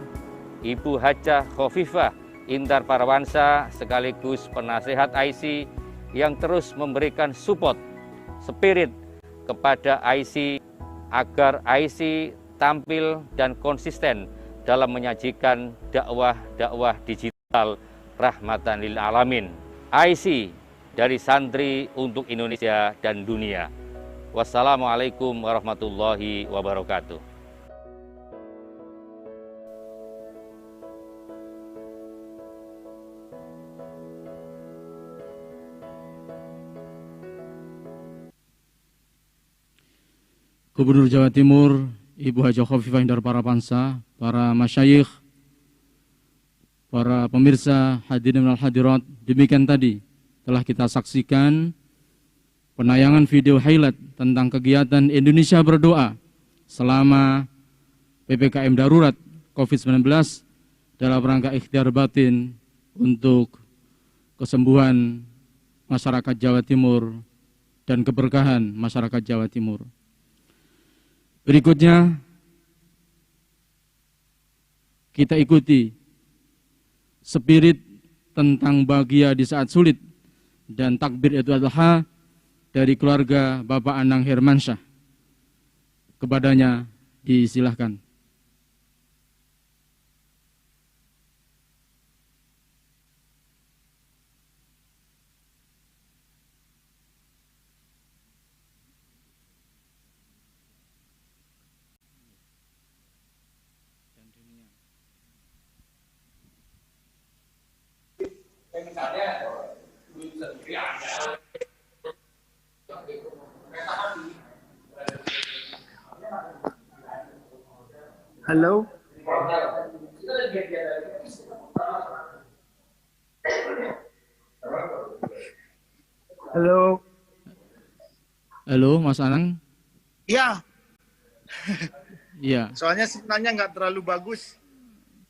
Ibu Hajah Khofifah Indar Parawansa, sekaligus penasehat AISI yang terus memberikan support, spirit kepada AISI agar AISI tampil dan konsisten dalam menyajikan dakwah digital rahmatan lil alamin. AISI dari santri untuk Indonesia dan dunia. Wassalamualaikum warahmatullahi wabarakatuh. Gubernur Jawa Timur, Ibu Haji Khofifah Indar Parawansa, para masyayikh, para pemirsa hadirin wal hadirat, demikian tadi telah kita saksikan penayangan video highlight tentang kegiatan Indonesia berdoa selama PPKM darurat COVID-19 dalam rangka ikhtiar batin untuk kesembuhan masyarakat Jawa Timur dan keberkahan masyarakat Jawa Timur. Berikutnya kita ikuti spirit tentang bahagia di saat sulit dan takbir Idul Adha dari keluarga Bapak Anang Hermansyah. Kepadanya disilahkan. Halo. Halo. Halo, Mas Anang. Ya. Iya. Soalnya sinyalnya nggak terlalu bagus.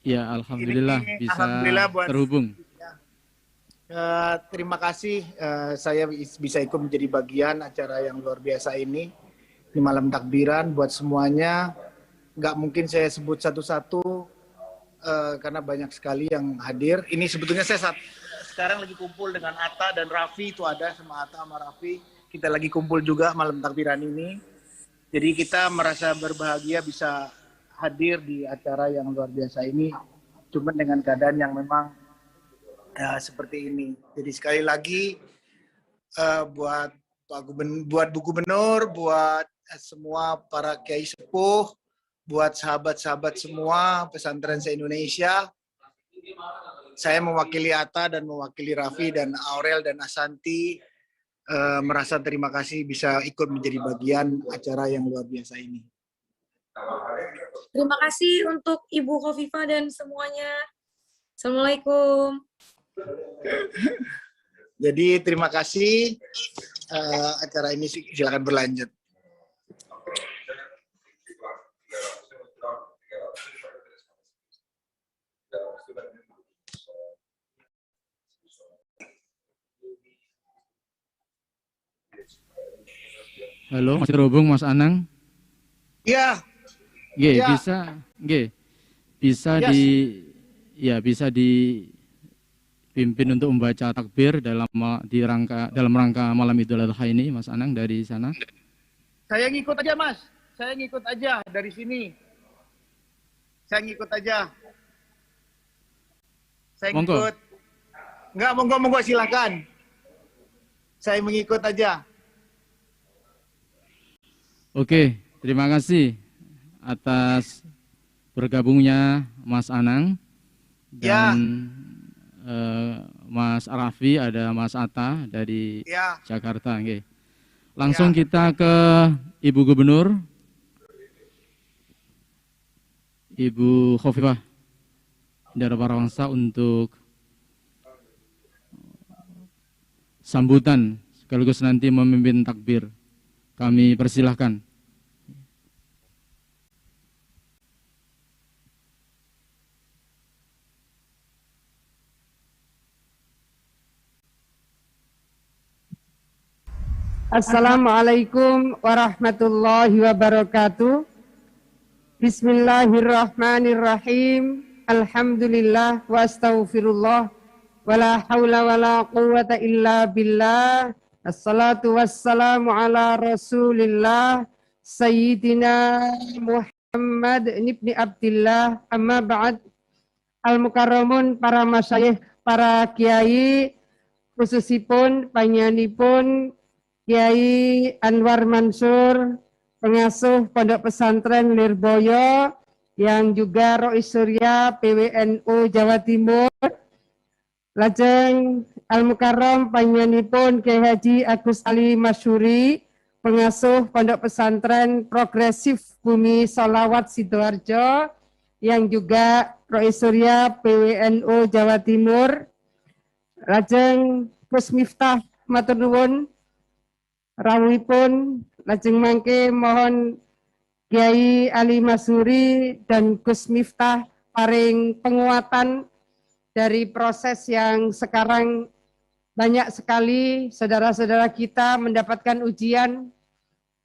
Ya, alhamdulillah Ini bisa alhamdulillah terhubung. Terima kasih saya bisa ikut menjadi bagian acara yang luar biasa ini di malam takbiran buat semuanya. Nggak mungkin saya sebut satu-satu karena banyak sekali yang hadir. Ini sebetulnya saya sekarang lagi kumpul dengan Atta dan Raffi, itu ada sama Atta sama Raffi. Kita lagi kumpul juga malam takbiran ini. Jadi kita merasa berbahagia bisa hadir di acara yang luar biasa ini. Cuman dengan keadaan yang memang seperti ini. Jadi sekali lagi buat Bu Gubernur, buat semua para kiai sepuh, buat sahabat-sahabat semua pesantren se-Indonesia, saya mewakili Atta dan mewakili Raffi dan Aurel dan Asanti merasa terima kasih bisa ikut menjadi bagian acara yang luar biasa ini. Terima kasih untuk Ibu Khofifah dan semuanya. Assalamualaikum. Jadi terima kasih, acara ini silakan berlanjut. Halo, masih terhubung Mas Anang? Iya. Ya. Bisa dipimpin untuk membaca takbir dalam rangka malam Idul Adha ini, Mas Anang dari sana. Saya ngikut aja, Mas. Saya ngikut aja dari sini. Saya ngikut aja. Saya ngikut. Enggak, monggo silakan. Saya mengikut aja. Oke, terima kasih atas bergabungnya Mas Anang dan Mas Raffi, ada Mas Atta dari Jakarta. Okay. Langsung kita ke Ibu Gubernur, Ibu Khofifah Indar Parawansa untuk sambutan sekaligus nanti memimpin takbir. Kami persilahkan. Assalamualaikum warahmatullahi wabarakatuh. Bismillahirrahmanirrahim. Alhamdulillah wa astaghfirullah. Wala hawla wala quwwata illa billah. Assalatu wassalamu ala rasulillah. Sayyidina Muhammad ibn Abdillah. Amma ba'd. Al-Mukarramun, para masyayikh, para kiai, khususipun panjenenganipun Kiai Anwar Mansur, pengasuh Pondok Pesantren Lirboyo, yang juga Rois Surya PWNU Jawa Timur. Lajeng Al-Mukarram panjenenganipun Kiai Haji Agus Ali Masyuri, pengasuh Pondok Pesantren Progresif Bumi Sholawat Sidoarjo, yang juga Rois Surya PWNU Jawa Timur, lajeng Gus Miftah matur nuwun rawuhipun, lajeng mangke mohon Kiai Ali Masuri dan Gus Miftah paring penguatan dari proses yang sekarang banyak sekali saudara-saudara kita mendapatkan ujian,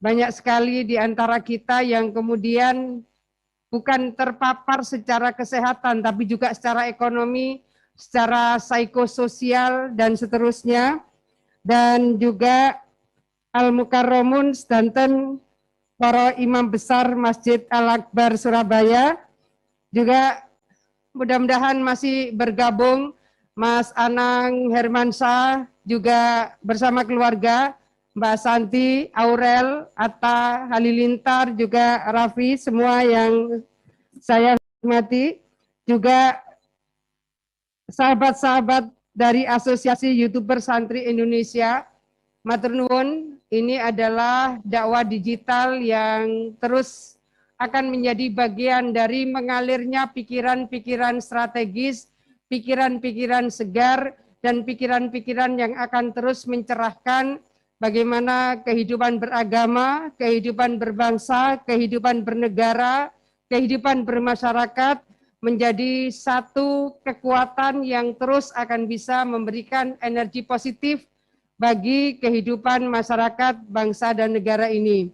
banyak sekali di antara kita yang kemudian bukan terpapar secara kesehatan, tapi juga secara ekonomi, secara psikososial, dan seterusnya. Dan juga Al-Mukarramun sedanten para imam besar Masjid Al-Akbar Surabaya, juga mudah-mudahan masih bergabung Mas Anang Hermansyah, juga bersama keluarga, Mbak Santi, Aurel, Atta, Halilintar, juga Raffi, semua yang saya hormati, juga sahabat-sahabat dari Asosiasi YouTuber Santri Indonesia. Matur nuwun, ini adalah dakwah digital yang terus akan menjadi bagian dari mengalirnya pikiran-pikiran strategis, pikiran-pikiran segar, dan pikiran-pikiran yang akan terus mencerahkan bagaimana kehidupan beragama, kehidupan berbangsa, kehidupan bernegara, kehidupan bermasyarakat menjadi satu kekuatan yang terus akan bisa memberikan energi positif bagi kehidupan masyarakat, bangsa, dan negara ini.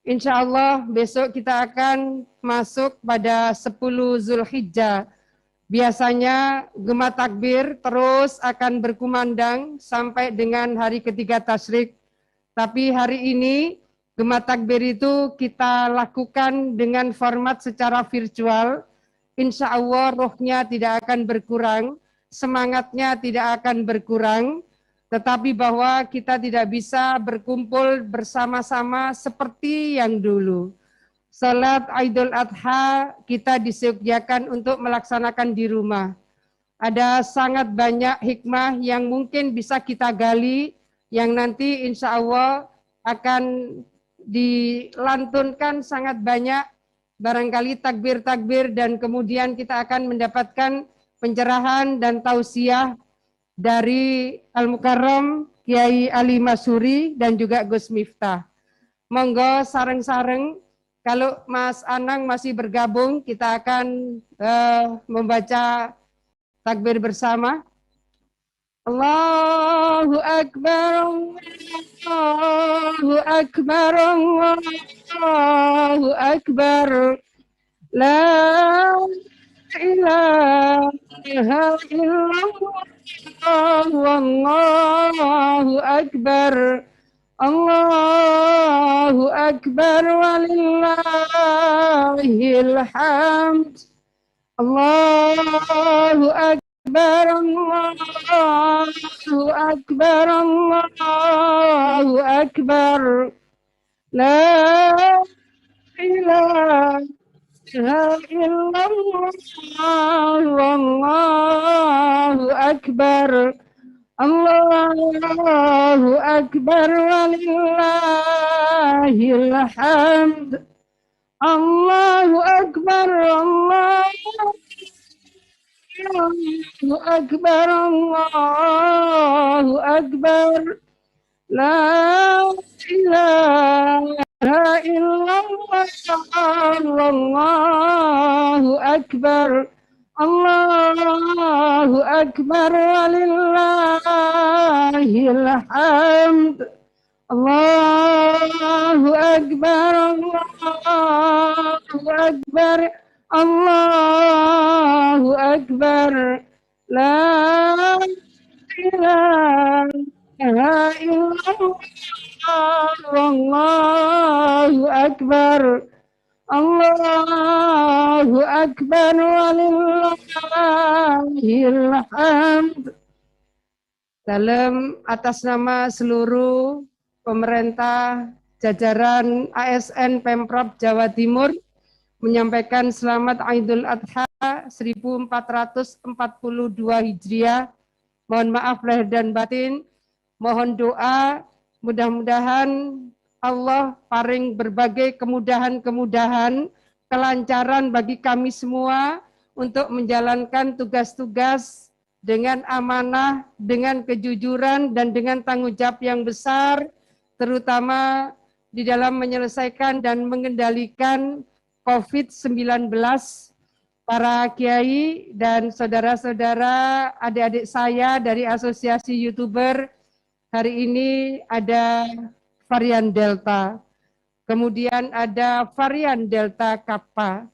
Insya Allah besok kita akan masuk pada 10 Zulhijjah. Biasanya gema takbir terus akan berkumandang sampai dengan hari ketiga tasyrik. Tapi hari ini gema takbir itu kita lakukan dengan format secara virtual. Insya Allah rohnya tidak akan berkurang, semangatnya tidak akan berkurang, tetapi bahwa kita tidak bisa berkumpul bersama-sama seperti yang dulu. Salat Idul Adha kita disediakan untuk melaksanakan di rumah. Ada sangat banyak hikmah yang mungkin bisa kita gali, yang nanti insya Allah akan dilantunkan sangat banyak, barangkali takbir-takbir, dan kemudian kita akan mendapatkan pencerahan dan tausiah dari Al-Mukarram Kiai Ali Masuri dan juga Gus Miftah. Monggo sareng-sareng, kalau Mas Anang masih bergabung, kita akan membaca takbir bersama. Allahu Akbar, Allahu Akbar, Allahu Akbar, la ilaha illallah, Allahu Akbar, Allahu Akbar, walillahil hamd, Allahu Akbar, Allahu Akbar, Allahu Akbar, la ilaha illallah, Allahu Akbar, Allahu Akbar, walillahil hamd, Allahu Akbar, Allahu Akbar, Allahu Akbar, la ilaha illallah, Allahu Akbar, Allahu Akbar, walillahil hamd, Allahu Akbar, Allahu Akbar, Allahu Akbar, la ilaha illallah, Allahu Akbar, Allahu Akbar, walillahil hamd. Dalam atas nama seluruh pemerintah jajaran ASN Pemprov Jawa Timur menyampaikan selamat Idul Adha 1442 Hijriah. Mohon maaf lahir dan batin. Mohon doa, mudah-mudahan Allah paring berbagai kemudahan-kemudahan, kelancaran bagi kami semua untuk menjalankan tugas-tugas dengan amanah, dengan kejujuran, dan dengan tanggung jawab yang besar, terutama di dalam menyelesaikan dan mengendalikan COVID-19. Para kiai dan saudara-saudara, adik-adik saya dari Asosiasi YouTuber, hari ini ada varian Delta, kemudian ada varian Delta Kappa.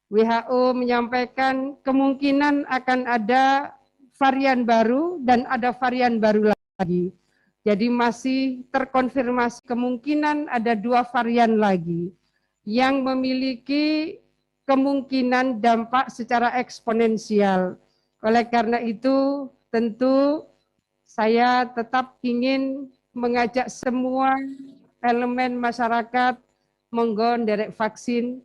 WHO menyampaikan kemungkinan akan ada varian baru dan ada varian baru lagi. Jadi masih terkonfirmasi kemungkinan ada 2 varian lagi yang memiliki kemungkinan dampak secara eksponensial. Oleh karena itu, tentu saya tetap ingin mengajak semua elemen masyarakat monggo nderek vaksin,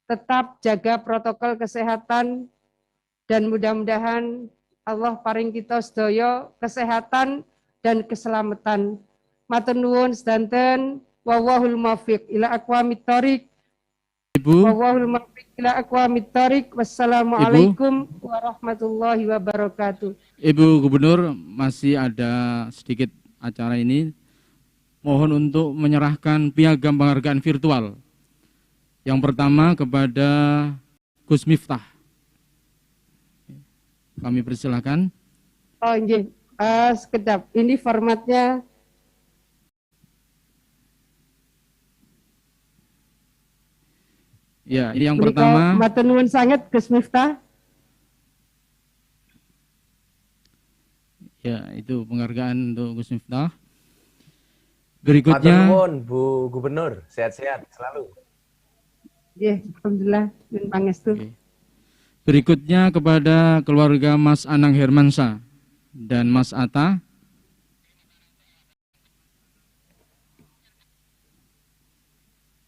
tetap jaga protokol kesehatan, dan mudah-mudahan Allah paring kita sedaya kesehatan dan keselamatan. Matur nuwun sedanten, wallahul muwaffiq ila aqwamit thoriq. Ibu. Wallahul muwaffiq ila aqwamit thoriq. Wassalamualaikum warahmatullahi wabarakatuh. Ibu Gubernur, masih ada sedikit acara ini. Mohon untuk menyerahkan piagam penghargaan virtual. Yang pertama kepada Gus Miftah. Kami persilakan. Oh, nggih. Sekedap. Ini formatnya. Ya, ini yang pertama. Matur nuwun sanget Gus Miftah. Ya, itu penghargaan untuk Gus Miftah. Berikutnya. Matur nuwun Bu Gubernur, sehat-sehat selalu. Ya, alhamdulillah dan pangestu. Berikutnya kepada keluarga Mas Anang Hermansyah dan Mas Atta.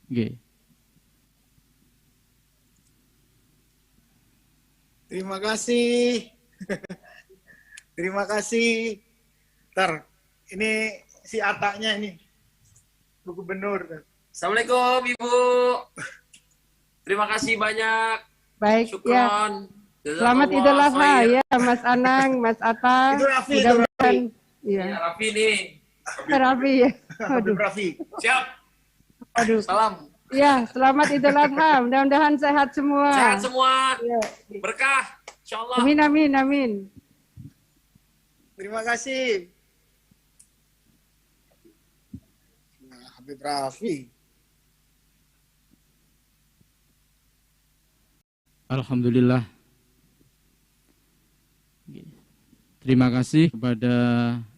Oke. Terima kasih. Terima kasih. Ntar, ini si Atanya ini. Bu Gubernur. Assalamualaikum Ibu. Terima kasih banyak. Baik, Syukron. ya. Selamat Idul Adha ya Mas Anang, Mas Atta. Itu Raffi, Mudah-mudahan. Ya, Ya. Raffi nih. Raffi ya. Aduh. Raffi. Siap. Aduh. Salam. Ya, selamat Idul Adha. Mudah-mudahan sehat semua. Sehat semua. Ya. Berkah. Insyaallah. Amin, amin, amin. Terima kasih. Nah, Habib Raffi. Alhamdulillah. Terima kasih kepada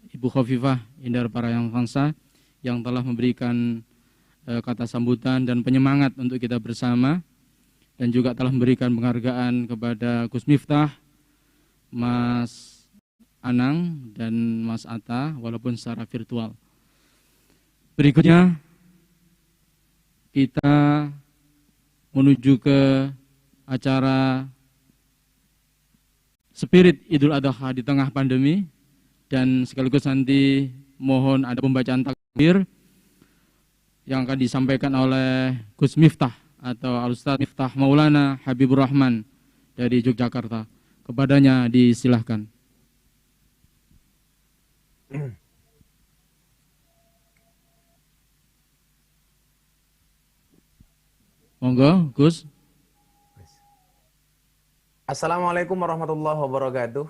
Ibu Khofifah Indar Parayangansa yang telah memberikan kata sambutan dan penyemangat untuk kita bersama, dan juga telah memberikan penghargaan kepada Gus Miftah, Mas Anang, dan Mas Atta walaupun secara virtual. Berikutnya kita menuju ke acara Spirit Idul Adha di tengah pandemi, dan sekaligus nanti mohon ada pembacaan takbir yang akan disampaikan oleh Gus Miftah atau Al-Ustaz Miftah Maulana Habibur Rahman dari Yogyakarta. Kepadanya disilahkan. Monggo, Gus. Assalamualaikum warahmatullahi wabarakatuh.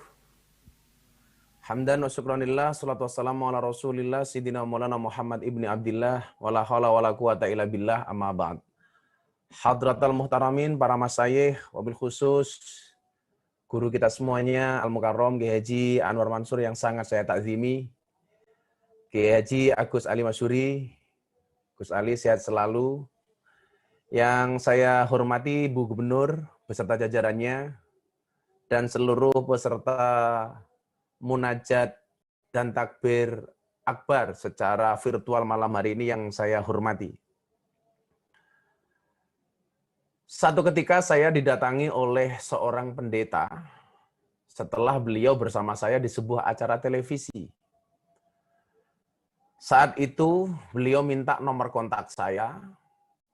Hamdan wa syukranillah, salatu wassalamu ala rasulillah, Sidina Maulana Muhammad ibni Abdillah, wala hawla wala quwata illa billah, amma ba'd. Hadratal muhtaramin, para masyayikh, wabil khusus, guru kita semuanya, Al-Mukarram, Kiai Haji Anwar Mansur yang sangat saya takzimi, Kiai Haji Agus Ali Masyuri, Gus Ali sehat selalu, yang saya hormati Bu Gubernur beserta jajarannya, dan seluruh peserta munajat dan takbir akbar secara virtual malam hari ini yang saya hormati. Satu ketika saya didatangi oleh seorang pendeta setelah beliau bersama saya di sebuah acara televisi. Saat itu beliau minta nomor kontak saya.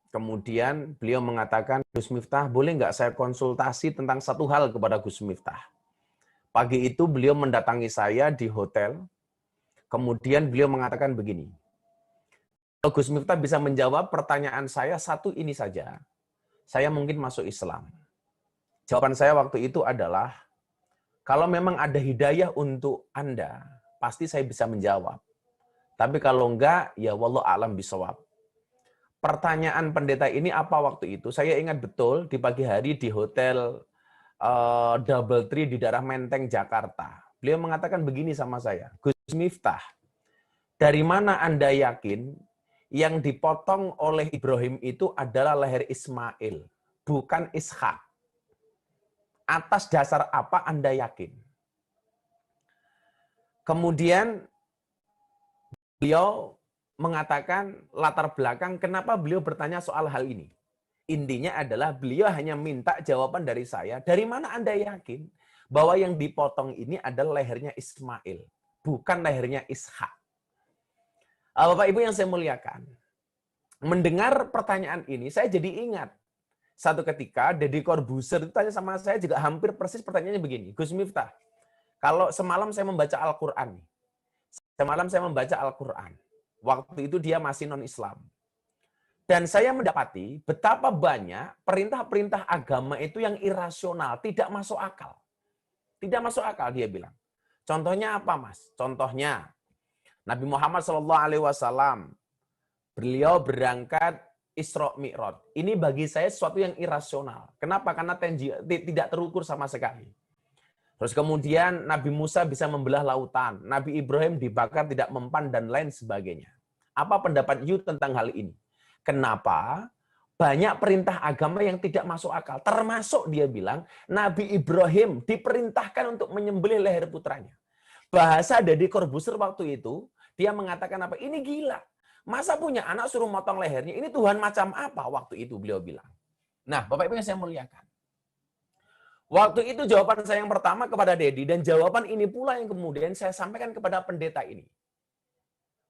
Kemudian beliau mengatakan, Gus Miftah, boleh nggak saya konsultasi tentang satu hal kepada Gus Miftah? Pagi itu beliau mendatangi saya di hotel. Kemudian beliau mengatakan begini, kalau Gus Miftah bisa menjawab pertanyaan saya satu ini saja, saya mungkin masuk Islam. Jawaban saya waktu itu adalah, kalau memang ada hidayah untuk Anda, pasti saya bisa menjawab. Tapi kalau enggak, ya wallahu a'lam bishawab. Pertanyaan pendeta ini apa waktu itu? Saya ingat betul di pagi hari di hotel Double Tree di daerah Menteng, Jakarta. Beliau mengatakan begini sama saya, Gus Miftah, dari mana Anda yakin yang dipotong oleh Ibrahim itu adalah leher Ismail, bukan Ishak? Atas dasar apa Anda yakin? Kemudian beliau mengatakan latar belakang kenapa beliau bertanya soal hal ini. Intinya adalah beliau hanya minta jawaban dari saya, dari mana Anda yakin bahwa yang dipotong ini adalah lehernya Ismail, bukan lehernya Ishak? Bapak Ibu yang saya muliakan, mendengar pertanyaan ini, saya jadi ingat. Satu ketika, Deddy Corbuzier itu tanya sama saya juga hampir persis pertanyaannya begini, Gus Miftah, kalau semalam saya membaca Al-Quran, waktu itu dia masih non-Islam. Dan saya mendapati betapa banyak perintah-perintah agama itu yang irasional, tidak masuk akal. Tidak masuk akal, dia bilang. Contohnya apa, Mas? Contohnya, Nabi Muhammad SAW, beliau berangkat Isra Mi'raj. Ini bagi saya sesuatu yang irasional. Kenapa? Karena tidak terukur sama sekali. Terus kemudian Nabi Musa bisa membelah lautan, Nabi Ibrahim dibakar tidak mempan, dan lain sebagainya. Apa pendapat you tentang hal ini? Kenapa banyak perintah agama yang tidak masuk akal? Termasuk dia bilang, Nabi Ibrahim diperintahkan untuk menyembelih leher putranya. Bahasa Deddy Corbuzier waktu itu, dia mengatakan apa? Ini gila. Masa punya anak suruh motong lehernya? Ini Tuhan macam apa? Waktu itu beliau bilang. Nah, Bapak Ibu yang saya muliakan. Waktu itu jawaban saya yang pertama kepada Deddy, dan jawaban ini pula yang kemudian saya sampaikan kepada pendeta ini.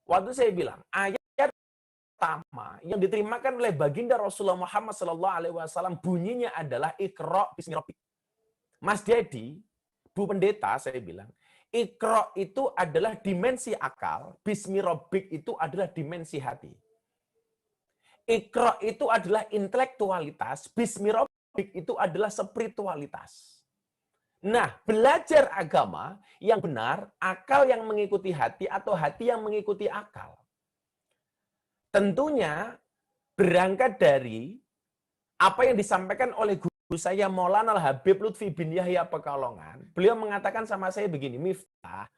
Waktu saya bilang, ayat pertama yang diterimakan oleh baginda Rasulullah Muhammad SAW bunyinya adalah Iqra bismi rabbik. Mas Deddy, Bu Pendeta, saya bilang, Iqra itu adalah dimensi akal, bismi rabbik itu adalah dimensi hati. Iqra itu adalah intelektualitas, bismi rabbik itu adalah spiritualitas. Nah, belajar agama yang benar, akal yang mengikuti hati atau hati yang mengikuti akal. Tentunya berangkat dari apa yang disampaikan oleh guru saya Maulana Al-Habib Lutfi bin Yahya Pekalongan. Beliau mengatakan sama saya begini, Miftah,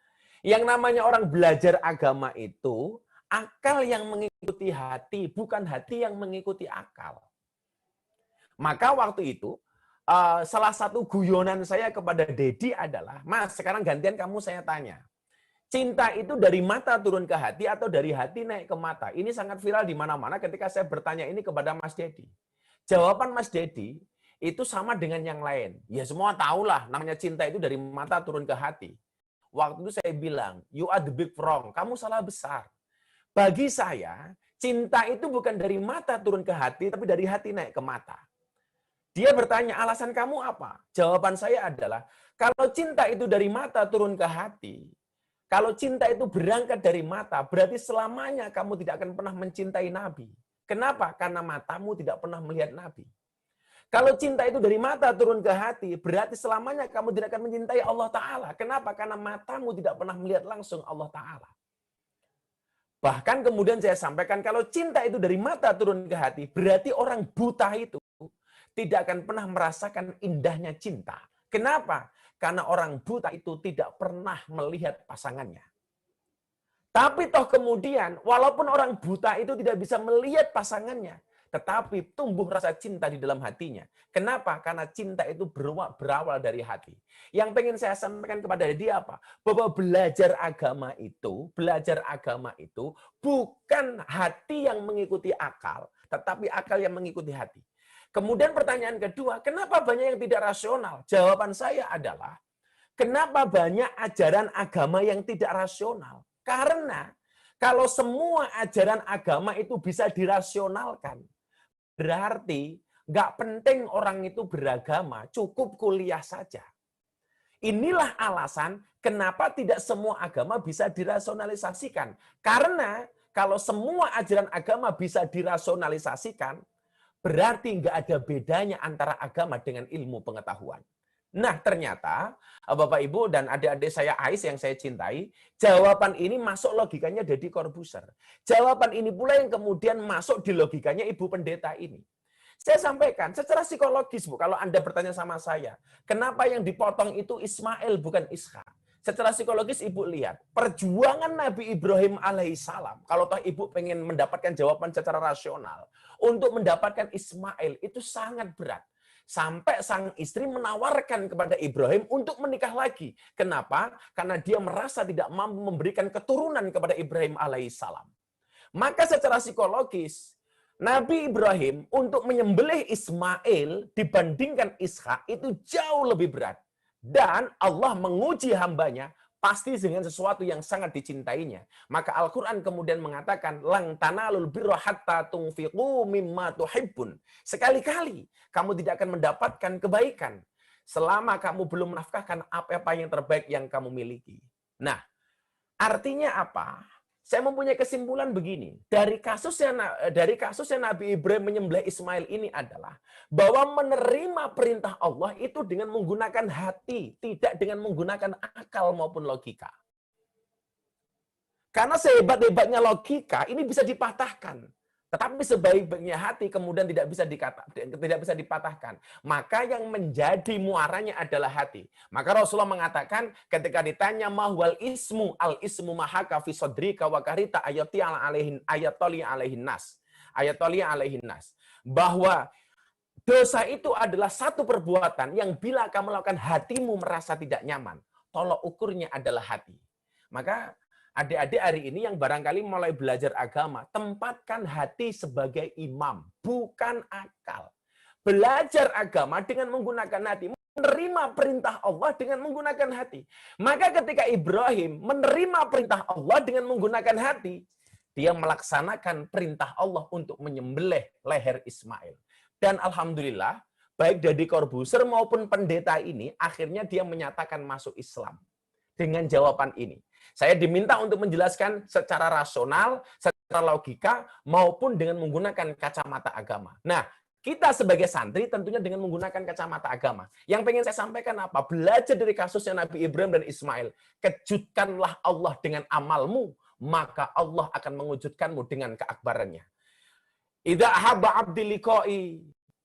yang namanya orang belajar agama itu akal yang mengikuti hati, bukan hati yang mengikuti akal. Maka waktu itu, salah satu guyonan saya kepada Deddy adalah, Mas, sekarang gantian kamu saya tanya. Cinta itu dari mata turun ke hati atau dari hati naik ke mata? Ini sangat viral di mana-mana ketika saya bertanya ini kepada Mas Deddy. Jawaban Mas Deddy itu sama dengan yang lain. Ya semua tahulah, namanya cinta itu dari mata turun ke hati. Waktu itu saya bilang, you are the big wrong, kamu salah besar. Bagi saya, cinta itu bukan dari mata turun ke hati, tapi dari hati naik ke mata. Dia bertanya, alasan kamu apa? Jawaban saya adalah, kalau cinta itu dari mata turun ke hati, kalau cinta itu berangkat dari mata, berarti selamanya kamu tidak akan pernah mencintai Nabi. Kenapa? Karena matamu tidak pernah melihat Nabi. Kalau cinta itu dari mata turun ke hati, berarti selamanya kamu tidak akan mencintai Allah Ta'ala. Kenapa? Karena matamu tidak pernah melihat langsung Allah Ta'ala. Bahkan kemudian saya sampaikan, kalau cinta itu dari mata turun ke hati, berarti orang buta itu tidak akan pernah merasakan indahnya cinta. Kenapa? Karena orang buta itu tidak pernah melihat pasangannya. Tapi toh kemudian, walaupun orang buta itu tidak bisa melihat pasangannya, tetapi tumbuh rasa cinta di dalam hatinya. Kenapa? Karena cinta itu berawal dari hati. Yang pengen saya sampaikan kepada dia apa? Bahwa belajar agama itu bukan hati yang mengikuti akal, tetapi akal yang mengikuti hati. Kemudian pertanyaan kedua, kenapa banyak yang tidak rasional? Jawaban saya adalah, kenapa banyak ajaran agama yang tidak rasional? Karena Kalau semua ajaran agama itu bisa dirasionalkan, berarti nggak penting orang itu beragama, cukup kuliah saja. Inilah alasan kenapa tidak semua agama bisa dirasionalisasikan. Karena kalau semua ajaran agama bisa dirasionalisasikan, berarti nggak ada bedanya antara agama dengan ilmu pengetahuan. Nah, ternyata Bapak Ibu dan adik-adik saya Ais yang saya cintai, jawaban ini masuk logikanya Deddy Corbuzier. Jawaban ini pula yang kemudian masuk di logikanya Ibu Pendeta ini. Saya sampaikan secara psikologis, Bu, kalau Anda bertanya sama saya, kenapa yang dipotong itu Ismail bukan Ishak? Secara psikologis Ibu lihat, perjuangan Nabi Ibrahim alaihissalam, kalau toh Ibu pengen mendapatkan jawaban secara rasional, untuk mendapatkan Ismail itu sangat berat. Sampai sang istri menawarkan kepada Ibrahim untuk menikah lagi. Kenapa? Karena dia merasa tidak mampu memberikan keturunan kepada Ibrahim alaihissalam. Maka secara psikologis, Nabi Ibrahim untuk menyembelih Ismail dibandingkan Ishak itu jauh lebih berat. Dan Allah menguji hambanya pasti dengan sesuatu yang sangat dicintainya. Maka Al-Quran kemudian mengatakan, Lang tanalul birra hatta tunfiqu mimma tuhibbun. Sekali-kali kamu tidak akan mendapatkan kebaikan selama kamu belum menafkahkan apa-apa yang terbaik yang kamu miliki. Nah, artinya apa? Saya mempunyai kesimpulan begini, dari kasusnya Nabi Ibrahim menyembelih Ismail ini adalah bahwa menerima perintah Allah itu dengan menggunakan hati, tidak dengan menggunakan akal maupun logika. Karena sehebat-hebatnya logika ini bisa dipatahkan, tetapi sebaik-baiknya hati kemudian tidak bisa dipatahkan. Maka yang menjadi muaranya adalah hati. Maka Rasulullah mengatakan ketika ditanya mahwal ismu, al ismu mahaka fi sodrika wa karita ayati alaihin nas. Bahwa dosa itu adalah satu perbuatan yang bila kamu lakukan hatimu merasa tidak nyaman. Tolok ukurnya adalah hati. Maka adik-adik hari ini yang barangkali mulai belajar agama, tempatkan hati sebagai imam, bukan akal. Belajar agama dengan menggunakan hati, menerima perintah Allah dengan menggunakan hati. Maka ketika Ibrahim menerima perintah Allah dengan menggunakan hati, dia melaksanakan perintah Allah untuk menyembelih leher Ismail. Dan alhamdulillah, baik Deddy Corbuzier maupun pendeta ini, akhirnya dia menyatakan masuk Islam. Dengan jawaban ini. Saya diminta untuk menjelaskan secara rasional, secara logika, maupun dengan menggunakan kacamata agama. Nah, kita sebagai santri tentunya dengan menggunakan kacamata agama. Yang pengen saya sampaikan apa? Belajar dari kasusnya Nabi Ibrahim dan Ismail. Kejutkanlah Allah dengan amalmu, maka Allah akan mengejutkanmu dengan keakbarannya. Idza ahabba abdi liqa'i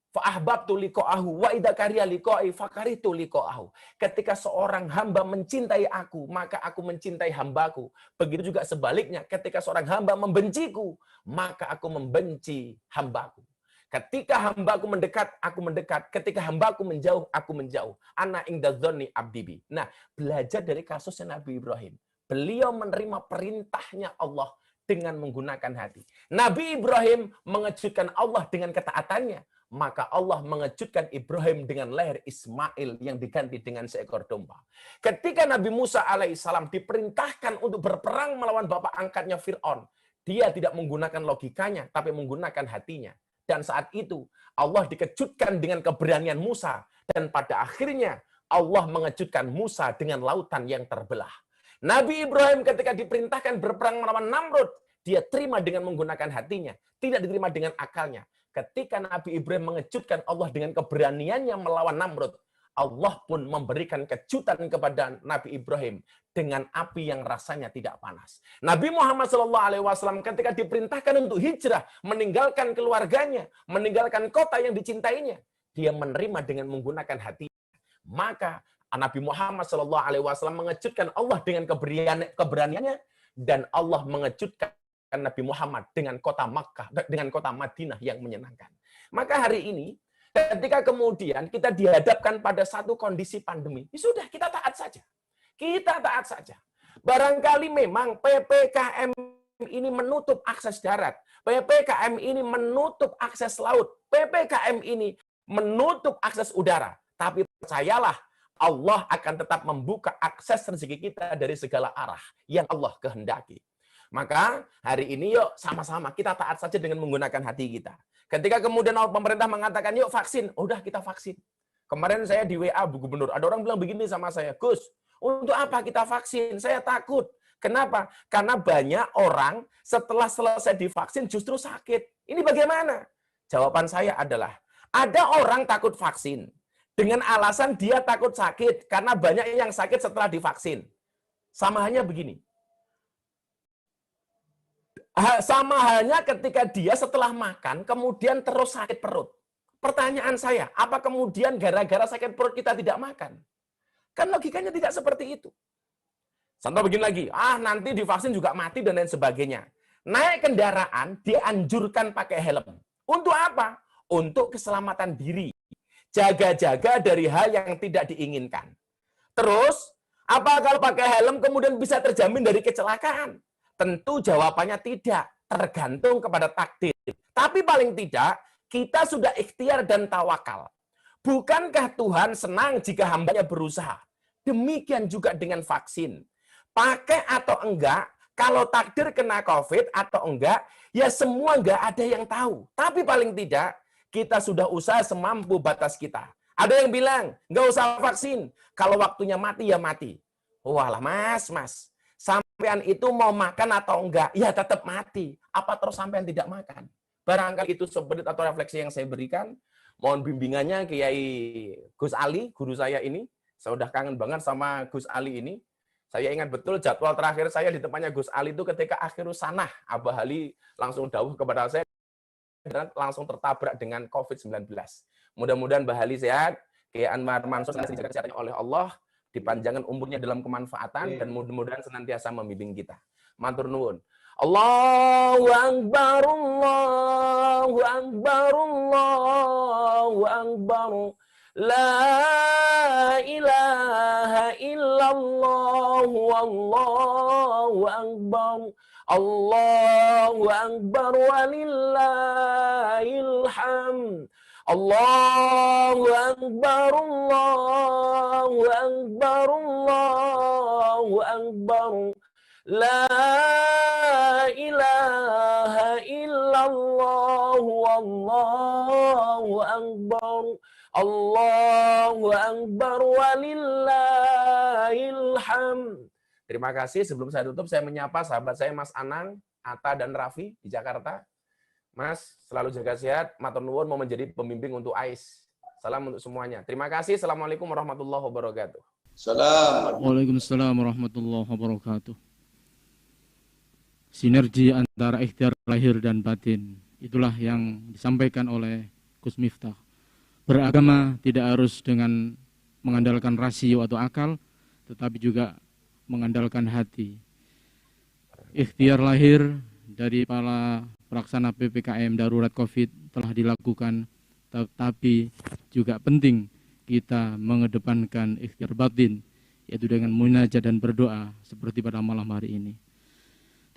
fa ahbabtu liqa'ahu wa idza kariha liqa'i fa karitu liqa'ahu. Ketika seorang hamba mencintai aku, maka aku mencintai hambaku. Begitu juga sebaliknya, ketika seorang hamba membenciku, maka aku membenci hambaku. Ketika hambaku mendekat, aku mendekat. Ketika hambaku menjauh, aku menjauh. Ana inda dzanni abdi bi. Nah, belajar dari kasusnya Nabi Ibrahim. Beliau menerima perintahnya Allah dengan menggunakan hati. Nabi Ibrahim mengejutkan Allah dengan ketaatannya. Maka Allah mengejutkan Ibrahim dengan leher Ismail yang diganti dengan seekor domba. Ketika Nabi Musa alaihissalam diperintahkan untuk berperang melawan bapak angkatnya Fir'aun, dia tidak menggunakan logikanya, tapi menggunakan hatinya. Dan saat itu Allah dikejutkan dengan keberanian Musa. Dan pada akhirnya Allah mengejutkan Musa dengan lautan yang terbelah. Nabi Ibrahim ketika diperintahkan berperang melawan Namrud, dia terima dengan menggunakan hatinya, tidak diterima dengan akalnya. Ketika Nabi Ibrahim mengejutkan Allah dengan keberaniannya melawan Namrud, Allah pun memberikan kejutan kepada Nabi Ibrahim dengan api yang rasanya tidak panas. Nabi Muhammad SAW ketika diperintahkan untuk hijrah, meninggalkan keluarganya, meninggalkan kota yang dicintainya, dia menerima dengan menggunakan hati. Maka Nabi Muhammad SAW mengejutkan Allah dengan keberaniannya, dan Allah mengejutkan Nabi Muhammad dengan kota Makkah, dengan kota Madinah yang menyenangkan. Maka hari ini, ketika kemudian kita dihadapkan pada satu kondisi pandemi, ya sudah, kita taat saja. Kita taat saja. Barangkali memang PPKM ini menutup akses darat, PPKM ini menutup akses laut, PPKM ini menutup akses udara. Tapi percayalah, Allah akan tetap membuka akses rezeki kita dari segala arah yang Allah kehendaki. Maka hari ini yuk sama-sama kita taat saja dengan menggunakan hati kita. Ketika kemudian pemerintah mengatakan yuk vaksin, udah kita vaksin. Kemarin saya di WA Bu Gubernur, ada orang bilang begini sama saya, Gus, untuk apa kita vaksin? Saya takut. Kenapa? Karena banyak orang setelah selesai divaksin justru sakit. Ini bagaimana? Jawaban saya adalah, ada orang takut vaksin dengan alasan dia takut sakit karena banyak yang sakit setelah divaksin. Sama halnya begini. Sama halnya ketika dia setelah makan kemudian terus sakit perut. Pertanyaan saya, apa kemudian gara-gara sakit perut kita tidak makan? Kan logikanya tidak seperti itu. Contoh begini lagi, nanti divaksin juga mati dan lain sebagainya. Naik kendaraan dianjurkan pakai helm. Untuk apa? Untuk keselamatan diri. Jaga-jaga dari hal yang tidak diinginkan. Terus, apa kalau pakai helm kemudian bisa terjamin dari kecelakaan? Tentu jawabannya tidak, tergantung kepada takdir. Tapi paling tidak, kita sudah ikhtiar dan tawakal. Bukankah Tuhan senang jika hambanya berusaha? Demikian juga dengan vaksin. Pakai atau enggak, kalau takdir kena COVID atau enggak, ya semua enggak ada yang tahu. Tapi paling tidak, kita sudah usaha semampu batas kita. Ada yang bilang, enggak usah vaksin. Kalau waktunya mati, ya mati. Walah mas. Sampean itu mau makan atau enggak, ya tetap mati. Apa terus sampean tidak makan? Barangkali itu sebenarnya atau refleksi yang saya berikan. Mohon bimbingannya Kiai Gus Ali, guru saya ini. Saya udah kangen banget sama Gus Ali ini. Saya ingat betul jadwal terakhir saya di tempatnya Gus Ali itu ketika akhirus sanah. Abah Ali langsung dawuh kepada saya dan langsung tertabrak dengan COVID-19. Mudah-mudahan Mbah Ali sehat, Kiai Anwar Mansur dijaga kesehatannya oleh Allah, dipanjangkan umurnya dalam kemanfaatan, dan mudah-mudahan senantiasa membimbing kita. Matur nuwun. Allahu Akbar, Allahu Akbar, Allahu Akbar. La ilaha illallah, wallahu akbar. Allahu akbar walillahil hamd. Allahu akbar, Allahu akbar, Allahu akbar. La ilaha illallah, wallahu akbar. Allahu akbar walillahil hamd. Terima kasih. Sebelum saya tutup, saya menyapa sahabat saya Mas Anang, Atta dan Raffi di Jakarta. Mas, selalu jaga sehat. Matur nuwun mau menjadi pembimbing untuk AIS. Salam untuk semuanya. Terima kasih. Assalamualaikum warahmatullahi wabarakatuh. Salam. Waalaikumsalam warahmatullahi wabarakatuh. Sinergi antara ikhtiar lahir dan batin. Itulah yang disampaikan oleh Gus Miftah. Beragama tidak harus dengan mengandalkan rasio atau akal, tetapi juga mengandalkan hati. Ikhtiar lahir dari para pelaksana PPKM darurat COVID telah dilakukan, tetapi juga penting kita mengedepankan ikhtiar batin, yaitu dengan munajat dan berdoa seperti pada malam hari ini.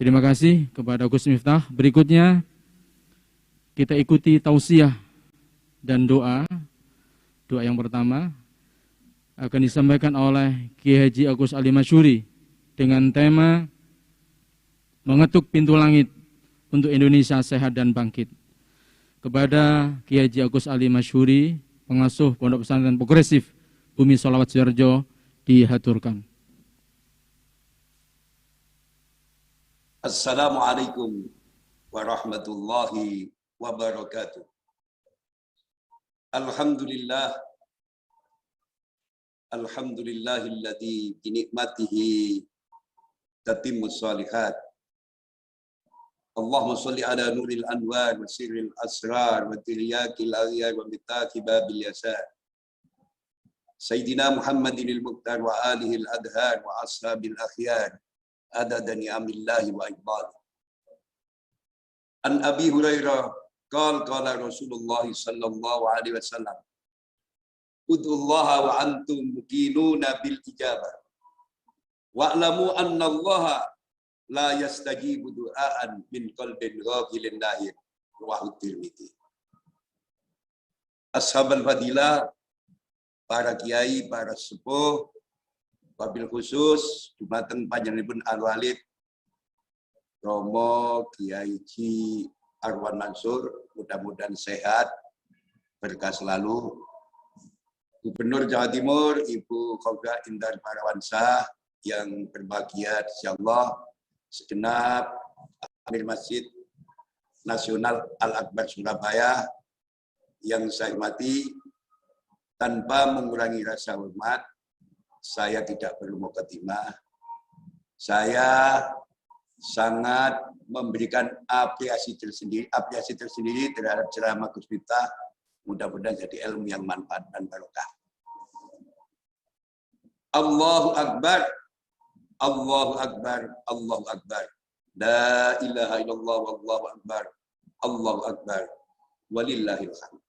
Terima kasih kepada Gus Miftah. Berikutnya kita ikuti tausiah dan doa. Doa yang pertama akan disampaikan oleh Kiai Haji Agus Ali Masyuri dengan tema mengetuk pintu langit untuk Indonesia sehat dan bangkit. Kepada Kiai Haji Agus Ali Masyuri, pengasuh Pondok Pesantren Progresif Bumi Sholawat Suharjo, dihaturkan. Assalamualaikum warahmatullahi wabarakatuh. Alhamdulillah. Alhamdulillahilladzi binikmatihi tatimmus shalihat. Allahumma sholli ala nuril anwar wa sirril asrar wa tiryakil aghyar wa mitaki babil yasar. Sayyidina Muhammadinil Muqtar wa alihil adhar wa ashabil akhyar adada ni'amillahi wa ibad. An Abi Hurairah qala Rasulullah sallallahu alaihi wasallam, ud'ullaha wa antum muqinuna bil ijabah wa'lamu anna allaha la yastajibu du'aan min qalbin ghafilin lahir. Rawahu Tirmidzi. Ashabul fadilah, para kiai, para sepuh, wabil khusus dumateng panjenenganipun Al Walid Romo Kiai Ji Arwan Mansur, mudah-mudahan sehat, berkah selalu. Gubernur Jawa Timur, Ibu Khofifah Indar Parawansa yang berbahagia, insyaallah, segenap Amir Masjid Nasional Al-Akbar Surabaya yang saya hormati, tanpa mengurangi rasa hormat, saya tidak perlu mukadimah. Saya sangat memberikan apresiasi tersendiri terhadap ceramah Gus Miftah. Mudah-mudahan jadi ilmu yang manfaat dan barokah. Allahu Akbar, Allahu Akbar, Allahu Akbar. La ilaha illallah, wallahu akbar, Allahu Akbar, walillahil hamd.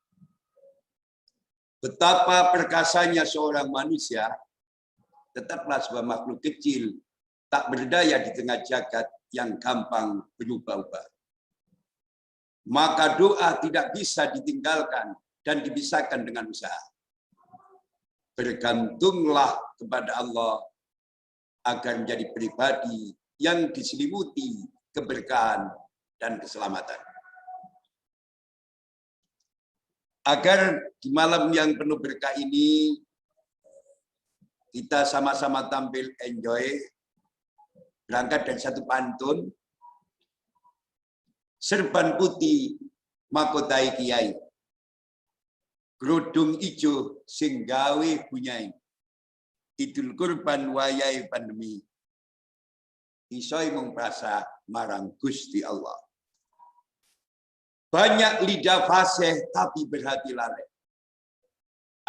Betapa perkasanya seorang manusia, tetaplah sebuah makhluk kecil, tak berdaya di tengah jagat yang gampang berubah-ubah. Maka doa tidak bisa ditinggalkan dan dipisahkan dengan usaha. Bergantunglah kepada Allah agar menjadi pribadi yang diselimuti keberkahan dan keselamatan. Agar di malam yang penuh berkah ini kita sama-sama tampil enjoy, berangkat dari satu pantun, serban putih makotai kiai, kerudung ijo sing gawe bunyai, idul kurban wayai pandemi, isoi mung prasa marang Gusti Allah. Banyak lidah fasih tapi berhati lalai.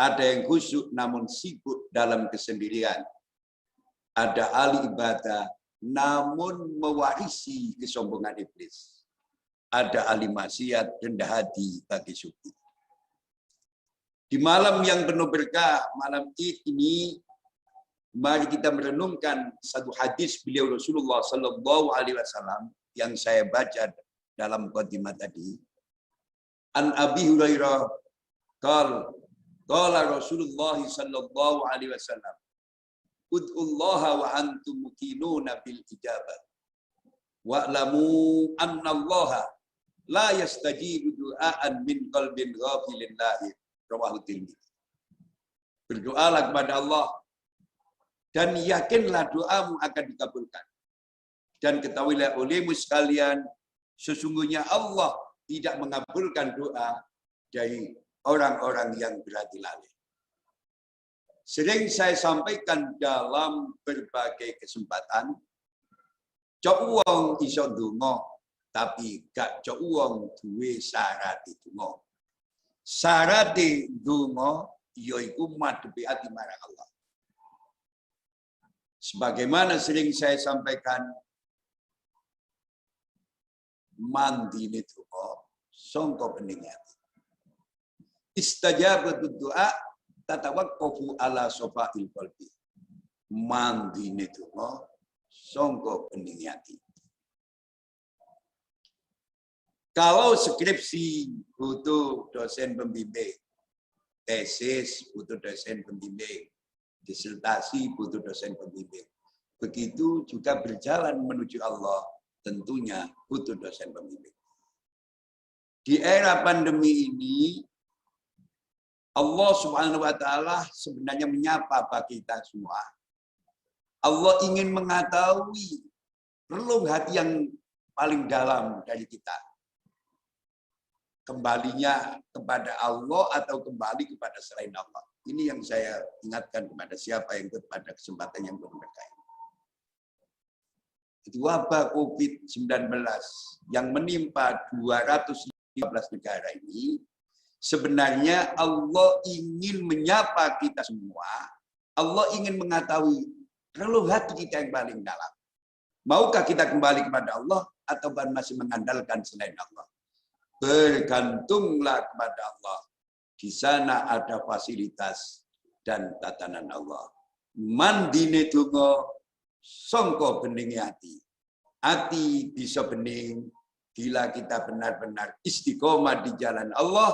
Ada yang khusyuk namun sibuk dalam kesendirian. Ada ahli ibadah namun mewarisi kesombongan iblis. Ada ahli maksiat rendah hati bagi sufi. Di malam yang penuh berkah, malam Id ini, mari kita merenungkan satu hadis beliau Rasulullah Sallallahu Alaihi Wasallam yang saya baca dalam mukadimah tadi. An Abi Hurairah qala Rasulullah Sallallahu Alaihi Wasallam, ud'ullaha wa antum muqinuna bil ijabah wa'lamu anna allaha la yastajibu du'aan min qalbin ghafilin lahi. Rawahu Tirmidzi. Berdoalah kepada Allah dan yakinlah doamu akan dikabulkan. Dan ketahuilah olehmu sekalian, sesungguhnya Allah tidak mengabulkan doa dari orang-orang yang berhati lalai. Sering saya sampaikan dalam berbagai kesempatan, cok wong iso ndonga, tapi gak cok wong duwe syarat ndonga. Syarat ndonga yaiku madhepi ati marang Allah. Sebagaimana sering saya sampaikan, mandine donga sangka bening ati. Istajabatu du'a tatawaqqafu ala safa'il qalbi. Mandine donga sangka bening ati. Kalau skripsi butuh dosen pembimbing, tesis butuh dosen pembimbing, disertasi butuh dosen pembimbing. Begitu juga berjalan menuju Allah, tentunya butuh dosen pembimbing. Di era pandemi ini, Allah Subhanahu wa Ta'ala sebenarnya menyapa bagi kita semua. Allah ingin mengetahui relung hati yang paling dalam dari kita. Kembalinya kepada Allah atau kembali kepada selain Allah. Ini yang saya ingatkan kepada siapa yang ikut pada kesempatan yang berkah ini. Itu wabah COVID-19 yang menimpa 215 negara ini, sebenarnya Allah ingin menyapa kita semua. Allah ingin mengetahui relung hati kita yang paling dalam. Maukah kita kembali kepada Allah atau masih mengandalkan selain Allah? Bergantunglah kepada Allah. Di sana ada fasilitas dan tatanan Allah. Mandine donga sangka bening hati. Hati bisa bening bila kita benar-benar istiqomah di jalan Allah,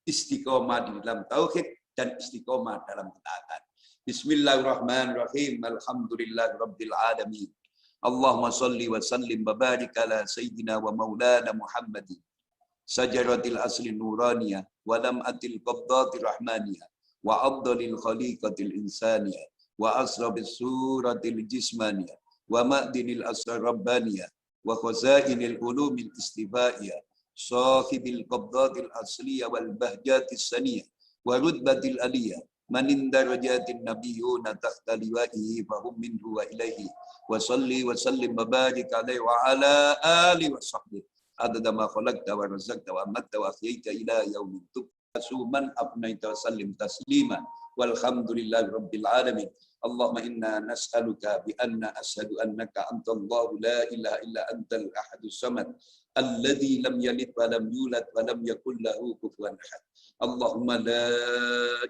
istiqomah di dalam tauhid, dan istiqomah dalam ketaatan. Bismillahirrahmanirrahim. Alhamdulillahirabbil alamin. Allahumma salli wa sallim wa barik ala sayyidina wa maulana Muhammadin sajaratil asli nuraniyah wa lam'atil qabdatir rahmaniyah wa afdalil khaliqatil insaniyah wa asrabis suratil jismaniyah wa ma'dinil asrar rabbaniyah wa khazainil ulumil istifaiyah sahibil qabdatil asliyah wal bahjatis saniyah wa rutbatil aliyah manin darajatin nabiyyuna tahta liwa'ihi fahum minhu wa ilaihi wa salli wa sallim wa barik alaihi wa ala alihi wa sahbihi adada ma khalaqta wa razaqta wa amatta wa ahyaita ila yaumin tub'atsu man afnaita wa sallim taslima walhamdulillahi rabbil alamin. Allahumma inna nas'aluka bi anna ashhadu annaka antallahu la ilaha illa antal ahadus samad alladzi lam yalid wa lam yulad wa lam yakul lahu kufuwan ahad. Allahumma la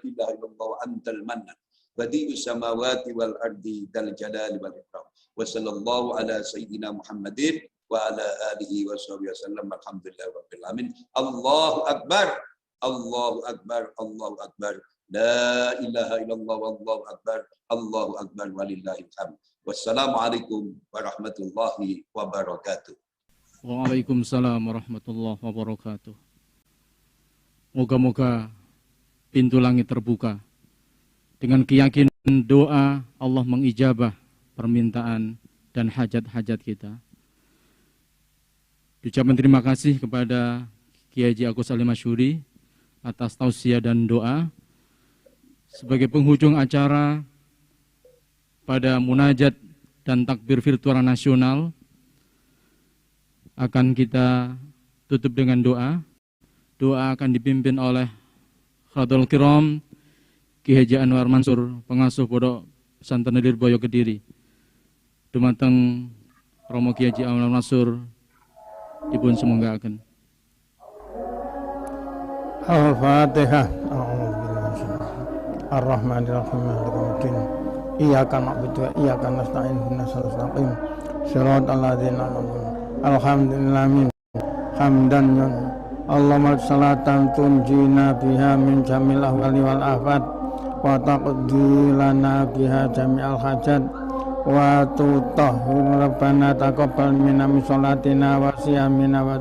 ilaha illallah wa antal mannan badi'us samawati wal ardi dal jalali wal ikram. Wa sallallahu ala sayyidina Muhammadin wa ala alihi wa sahbihi wasallam. Alhamdulillah rabbil alamin. Allahu akbar, Allahu akbar, Allahu akbar. La ilaha illallah wallahu akbar, Allahu akbar walillahil hamd. Wassalamualaikum warahmatullahi wabarakatuh. Waalaikumsalam warahmatullahi wabarakatuh. Moga-moga pintu langit terbuka. Dengan keyakinan doa Allah mengijabah permintaan dan hajat-hajat kita. Ucapan terima kasih kepada Kiai Haji Agus Salim Masyuri atas tausiah dan doa. Sebagai penghujung acara pada munajat dan takbir virtual nasional akan kita tutup dengan doa. Doa akan dipimpin oleh Khadul Kiram Kiai Haji Anwar Mansur, pengasuh Pondok Pesantren Lirboyo Kediri. Dumateng Romo Kiai Haji Anwar Mansur dipun semonggaken. Al-Fatihah. Ar-Rahmanir-Rahim. Maliki Iyyaka na'budu wa iyyaka nasta'in. Ihdinas siratal mustaqim. Shiratal ladzina an'amta 'alaihim. Alhamdulillahi hamdan Allahumma salatan tunjina biha min jamil ahwali wal afat wa taqdi lana biha jami'al hajat wa tutahhir rabbana taqabbal minna min sholatina wa siyamina wa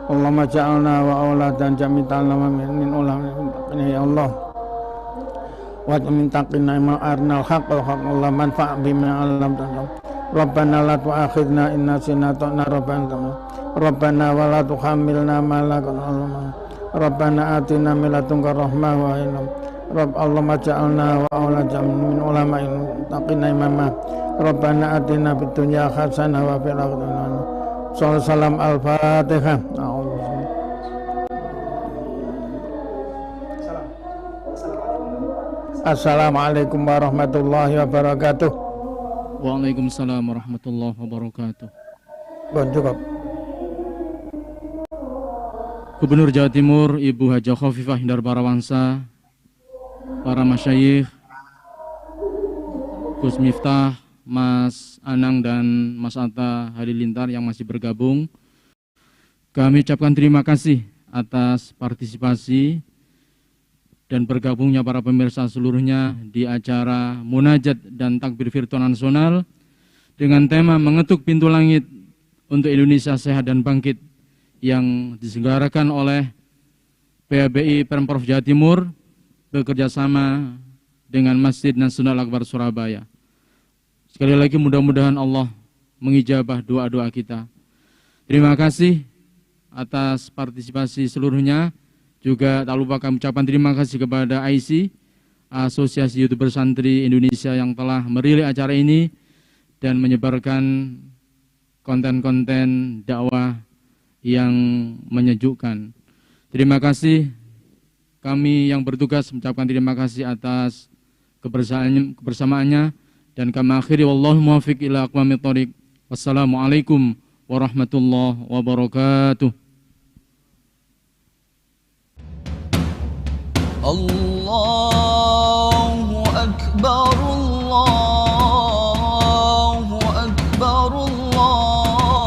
Allahumma ja'alna wa auladan jami'an min ulama ya Allah wa min taqina ma arnal haqq wa Allah manfa' bima alam Rabbana la tu'akhidna in nasina ta'na Rabbana wa la tuhammilna ma la Rabbana atina min ladunka rahmah wa ilm Allahumma ja'alna wa auladan min ulama'in taqina imama Rabbana atina fid dunya hasanah wa fil akhirati hasanah. Salam al-Fatihah. Assalamualaikum warahmatullahi wabarakatuh. Waalaikumsalam warahmatullahi wabarakatuh. Cukup. Gubernur Jawa Timur Ibu Haja Khofifah Indar Parawansa, para masyayikh, Gus Miftah, Mas Anang dan Mas Atta Halilintar yang masih bergabung. Kami ucapkan terima kasih atas partisipasi dan bergabungnya para pemirsa seluruhnya di acara Munajat dan Takbir Virtual Nasional dengan tema Mengetuk Pintu Langit untuk Indonesia Sehat dan Bangkit yang diselenggarakan oleh PABI Pemprov Jawa Timur bekerjasama dengan Masjid Nasional Akbar Surabaya. Sekali lagi mudah-mudahan Allah mengijabah doa-doa kita. Terima kasih atas partisipasi seluruhnya. Juga tak lupa kami ucapkan terima kasih kepada IC, Asosiasi YouTuber Santri Indonesia yang telah merilis acara ini dan menyebarkan konten-konten dakwah yang menyejukkan. Terima kasih. Kami yang bertugas mengucapkan terima kasih atas kebersamaannya dan kami akhiri wallahu muwaffiq ila aqwamit thoriq. Wassalamualaikum warahmatullahi wabarakatuh. Allahu akbar, Allahu akbar, Allahu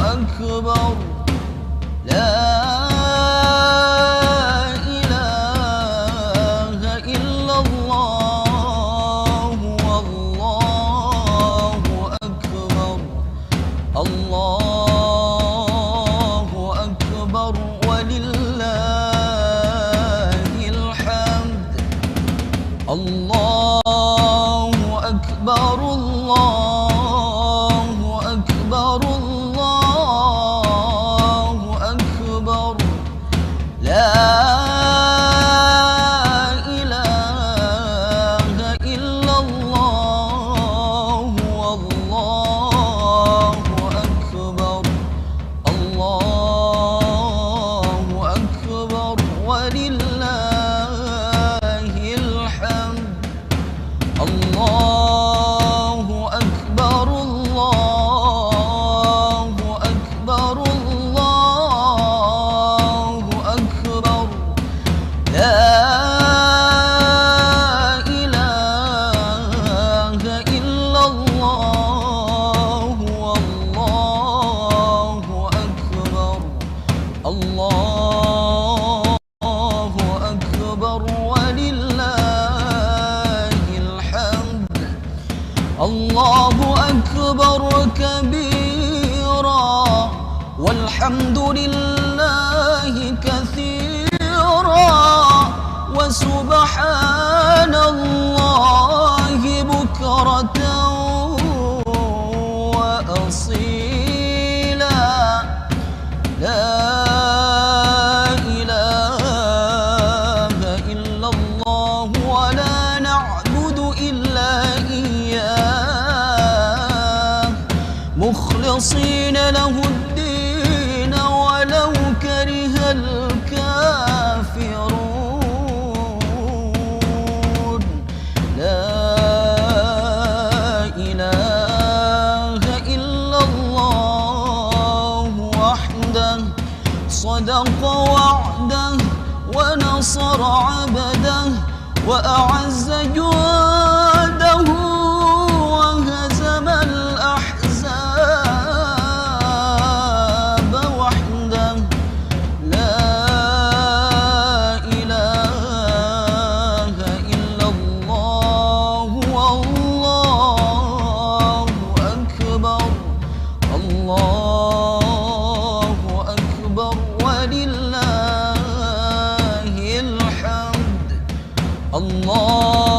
akbar. La ilaha illallah, wallahu akbar. لله كثيرا وسبحان الله بكرة وأصيلا لا إله إلا الله ولا نعبد إلا إياه مخلصين له الدين ولو كره الكافرون لا إله إلا الله وحده صدق وعده ونصر عبده وأعز جواده وهزم الأحزاب وحده لا إله إلا الله والله أكبر الله أكبر ولله الحمد الله